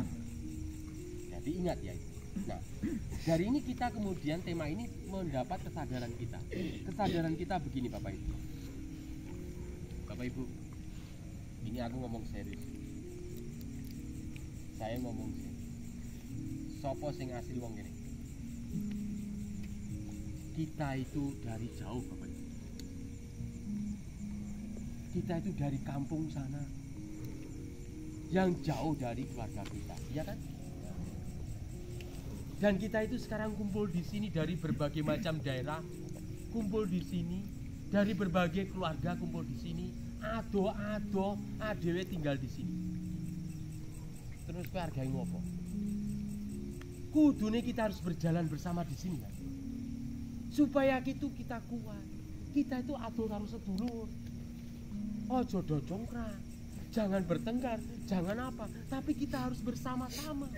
Jadi ingat ya itu. Nah, dari ini kita kemudian tema ini mendapat kesadaran kita. Kesadaran kita begini Bapak Ibu. Bapak Ibu, ini aku ngomong serius. Saya ngomong serius. Sopo sing asli wong ini. Kita itu dari jauh Bapak Ibu. Kita itu dari kampung sana. Yang jauh dari keluarga kita, iya kan? Dan kita itu sekarang kumpul di sini dari berbagai macam daerah, kumpul di sini dari berbagai keluarga kumpul di sini, ado-ado, adewe tinggal di sini. Terus keluarga yang ngopo? Kudune kita harus berjalan bersama di sini kan? Supaya kita kuat. Kita itu ado karo sedulur. Ojo do jongkrak, jangan bertengkar, jangan apa, tapi kita harus bersama-sama.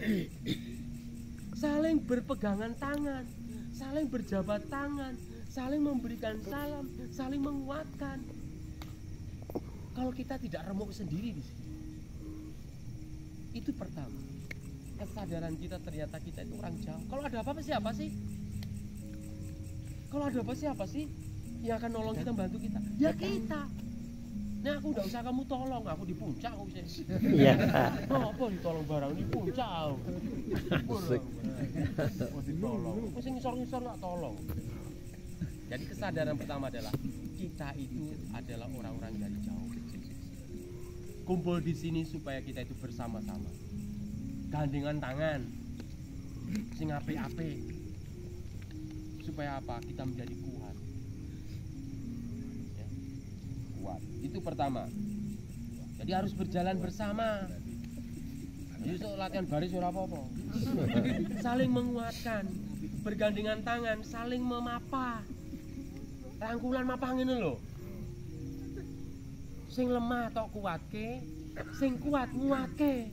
Saling berpegangan tangan, saling berjabat tangan, saling memberikan salam, saling menguatkan. Kalau kita tidak remuk sendiri di sini, itu pertama. Kesadaran kita ternyata kita itu orang jauh. Kalau ada apa-apa siapa sih? Kalau ada apa siapa sih yang akan nolong kita, bantu kita? Ya kita. Nah aku udah usah kamu tolong, aku di puncak aku sih. Iya. Oh, apa ditolong barang di puncak aku. Oh ditolong. Aku sing ngisor-ngisor tak tolong. Jadi kesadaran pertama adalah kita itu adalah orang-orang dari jauh. Kumpul di sini supaya kita itu bersama-sama. Gandengan tangan. Sing ape-ape. Supaya apa? Kita menjadi kuat. Kuat. Itu pertama. Jadi harus berjalan bersama. Yusuk latihan baris ora apa-apa. Saling menguatkan, bergandengan tangan, saling memapa. Rangkulan mapah ngene lho. Sing lemah tok kuatke, sing kuat nguatke.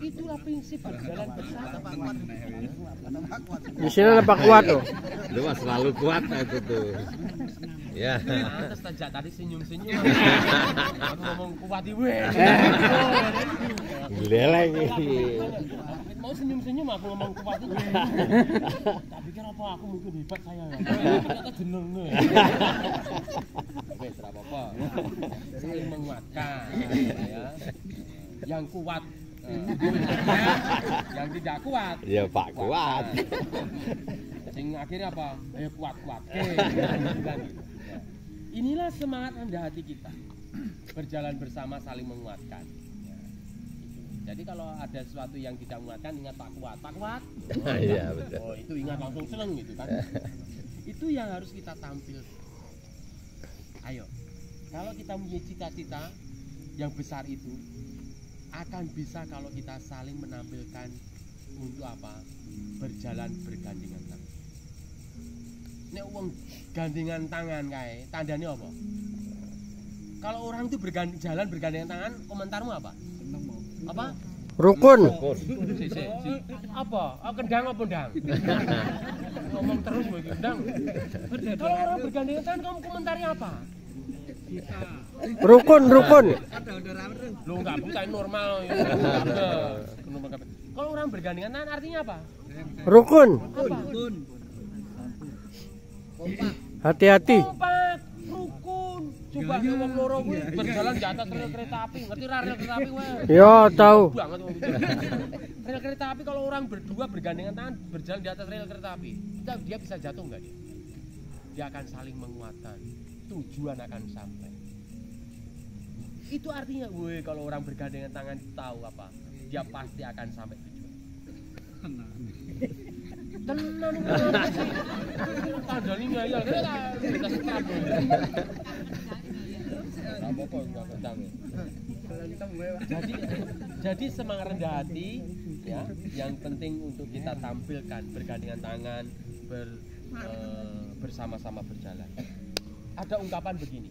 Itulah prinsip berjalan bersama. Di sini lebih kuat tuh. Lu mah selalu kuat itu tuh. Ya. Pantes tajak tadi senyum-senyum. Aku ngomong kuat iwe. Leleng. Mau senyum-senyum aku ngomong kuat iwe. Tak pikir apa aku mungkin hebat saya ya. Ternyata jeneng. Wes ora apa-apa. Saling menguatkan ya. Yang kuat yang tidak kuat Ya Pak kuat. sing akhirnya apa? Ayo kuat-kuat. Inilah semangat rendah hati kita. Berjalan bersama saling menguatkan. Jadi kalau ada sesuatu yang tidak menguatkan, ingat Pak Kuat. Pak Kuat? Iya betul. Oh itu ingat langsung seneng gitu kan. Itu yang harus kita tampil. Ayo. Kalau kita punya cita-cita yang besar itu, akan bisa kalau kita saling menampilkan untuk apa? Berjalan bergandengan tangan. Nek wong gandengan tangan kae, tandane apa? Kalau orang itu jalan bergandengan tangan, komentarmu apa? Apa? Rukun. Apa? Oh, kendang apa ndang? Ngomong terus kowe iki, ndang. Kalau orang bergandengan tangan, kamu komentari apa? Rukun. Lu enggak buta normal ya. Kalau orang bergandengan tangan artinya apa? Rukun. Apa? Hati-hati. Kompak, rukun. Coba ngomong loro kuwi berjalan di atas rel kereta api. Ngerti ra rel kereta api kowe? Yo tahu. Banget wong itu. Rel kereta api kalau orang berdua bergandengan tangan berjalan di atas rel kereta api, dia bisa jatuh enggak dia? Dia akan saling menguatkan. Tujuan akan sampai. Itu artinya, woi kalau orang bergandengan tangan tahu apa? Dia pasti akan sampai tujuan. tenan iki. Kandhani ngayal kene tak sekat. Apa-apa enggak kendang. Jadi semangat rendah hati ya, yang penting untuk kita tampilkan bergandengan tangan, bersama-sama berjalan. Ada ungkapan begini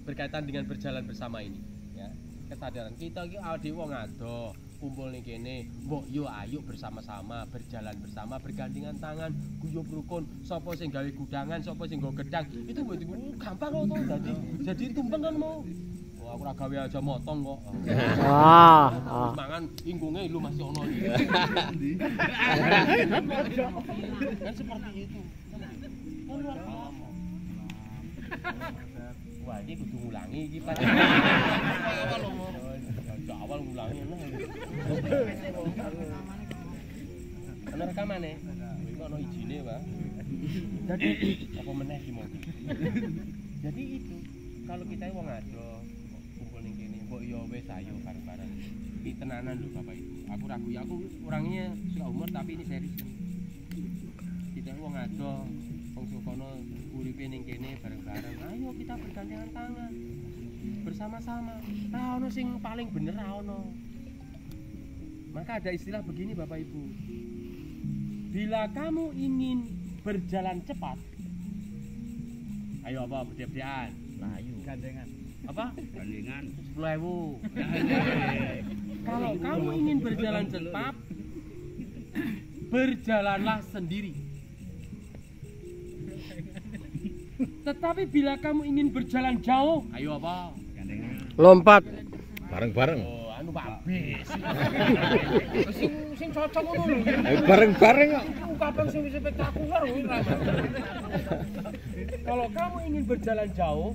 berkaitan dengan berjalan bersama ini ya, kesadaran kita iki awake wong ado kumpul ning kene, mbok yo ayo bersama-sama berjalan bersama bergandengan tangan, guyub rukun, sapa sing gawe gudangan, sapa sing nggo gedang, itu gampang kok to jadi tumpeng kan mau. Oh, aku ora gawe aja motong kok. Mangan ingkunge lu masih ono iki. Kan seperti itu. Kan luar biasa. Wah, ini kudu ngulangi iki Pak. Awal ngulangi nah. Ana rekamane. Iki ono ijine, Pak. Jadi apa meneh iki mau. Jadi itu kalau kita wong ado kumpul ning kene, mbok yo wis ayo bareng-bareng. Iki tenanan lho Bapak Ibu. Aku ragu ya, aku orangnya suka humor tapi ini serius. Kita wong ado wong sokono uripe ning kene bareng-bareng. Ayo kita bergandengan tangan. Bersama-sama. Ra ono sing paling bener ra ono. Maka ada istilah begini Bapak Ibu. Bila kamu ingin berjalan cepat, ayo apa beda-bedaan? Layu. Gandengan. Apa? Gandengan 10.000. Kalau kamu ingin berjalan cepat, berjalanlah sendiri. Tetapi bila kamu ingin berjalan jauh, ayo apa? Gandengan. Lompat. Bareng-bareng. Oh, anu babis. Sing cocok ngono lho. Bareng-bareng kok. Ungkapan sing spektakuler kuwi. Kalau kamu ingin berjalan jauh,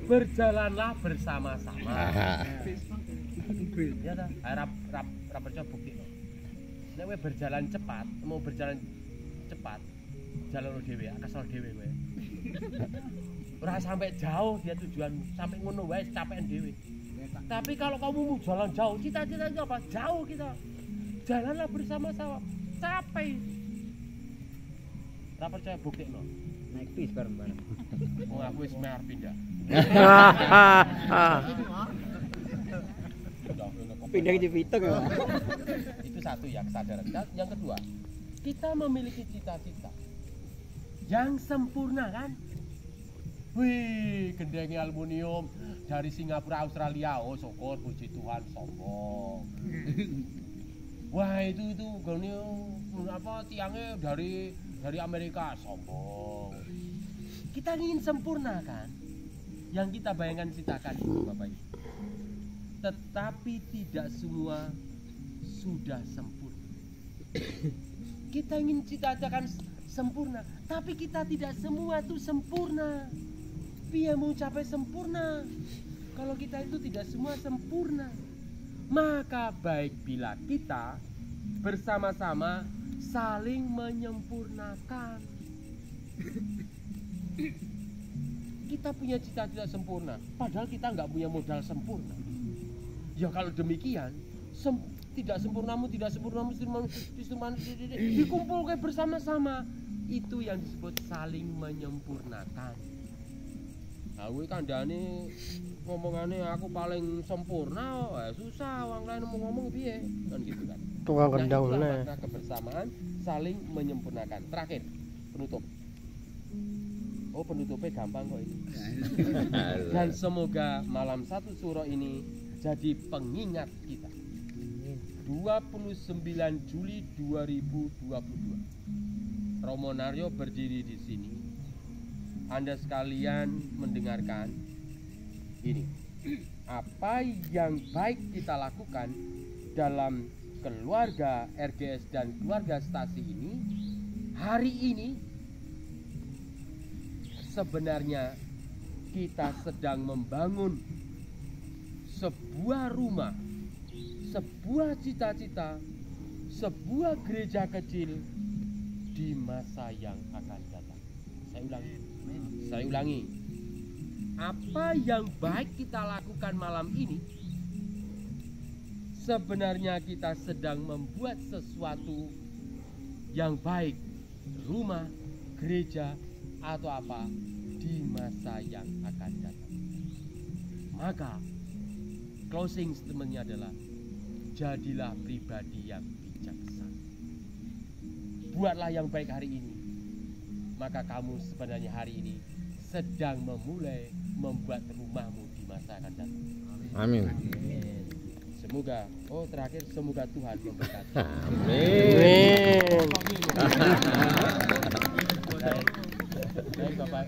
berjalanlah bersama-sama. Ya ta? Ra percaya bukti. Nek kowe berjalan cepat, mau berjalan cepat, jalan dhewe, kesel dhewe kowe. Ora sampai jauh dia tujuanmu, sampai ngono wae capekan dhewe. Tapi kalau kamu mau jalan jauh, cita-citanya apa? Jauh kita. Jalanlah bersama-sama, capai. Ora percaya buktikno. Naik bis bareng-bareng. Oh, aku wis meh pindah. Pindah ke Cipitung ya. Itu satu ya, kesadaran. Yang kedua, kita memiliki cita-cita yang sempurna kan? Wih, gendenge aluminium dari Singapura, Australia. Oh, syukur puji Tuhan, sombong. Wah, itu gone apa tiangnya dari Amerika, sombong. Kita ingin sempurna kan? Yang kita bayangkan citakan itu Bapak Ibu. Tetapi tidak semua sudah sempurna. Kita ingin cita-citakan sempurna, tapi kita tidak semua itu sempurna. Piye mau capai sempurna kalau kita itu tidak semua sempurna? Maka baik bila kita bersama-sama saling menyempurnakan. Kita punya cita-cita sempurna, padahal kita nggak punya modal sempurna. Ya kalau demikian, tidak sempurnamu, dikumpulkan bersama-sama. Itu yang disebut saling menyempurnakan. Nah, kuwi kandhane ngomongane aku paling sempurna, susah orang lain mau ngomong piye, kan gitu kan. Tukang kendang meneh. Nah, kebersamaan saling menyempurnakan. Terakhir, penutup. Oh, penutupnya gampang kok ini. Dan semoga malam satu suro ini jadi pengingat kita. 29 Juli 2022. Romo Naryo berdiri di sini. Anda sekalian mendengarkan ini. Apa yang baik kita lakukan dalam keluarga RGS dan keluarga Stasi ini hari ini, sebenarnya kita sedang membangun sebuah rumah, sebuah cita-cita, sebuah gereja kecil di masa yang akan datang. Saya ulangi. Apa yang baik kita lakukan malam ini, sebenarnya kita sedang membuat sesuatu yang baik, rumah, gereja, atau apa di masa yang akan datang. Maka closing statementnya adalah jadilah pribadi yang bijaksana. Buatlah yang baik hari ini. Maka kamu sebenarnya hari ini sedang memulai membuat rumahmu di masa akan datang. Amin. Semoga, terakhir semoga Tuhan memberkati. Amin. Baik Bapak.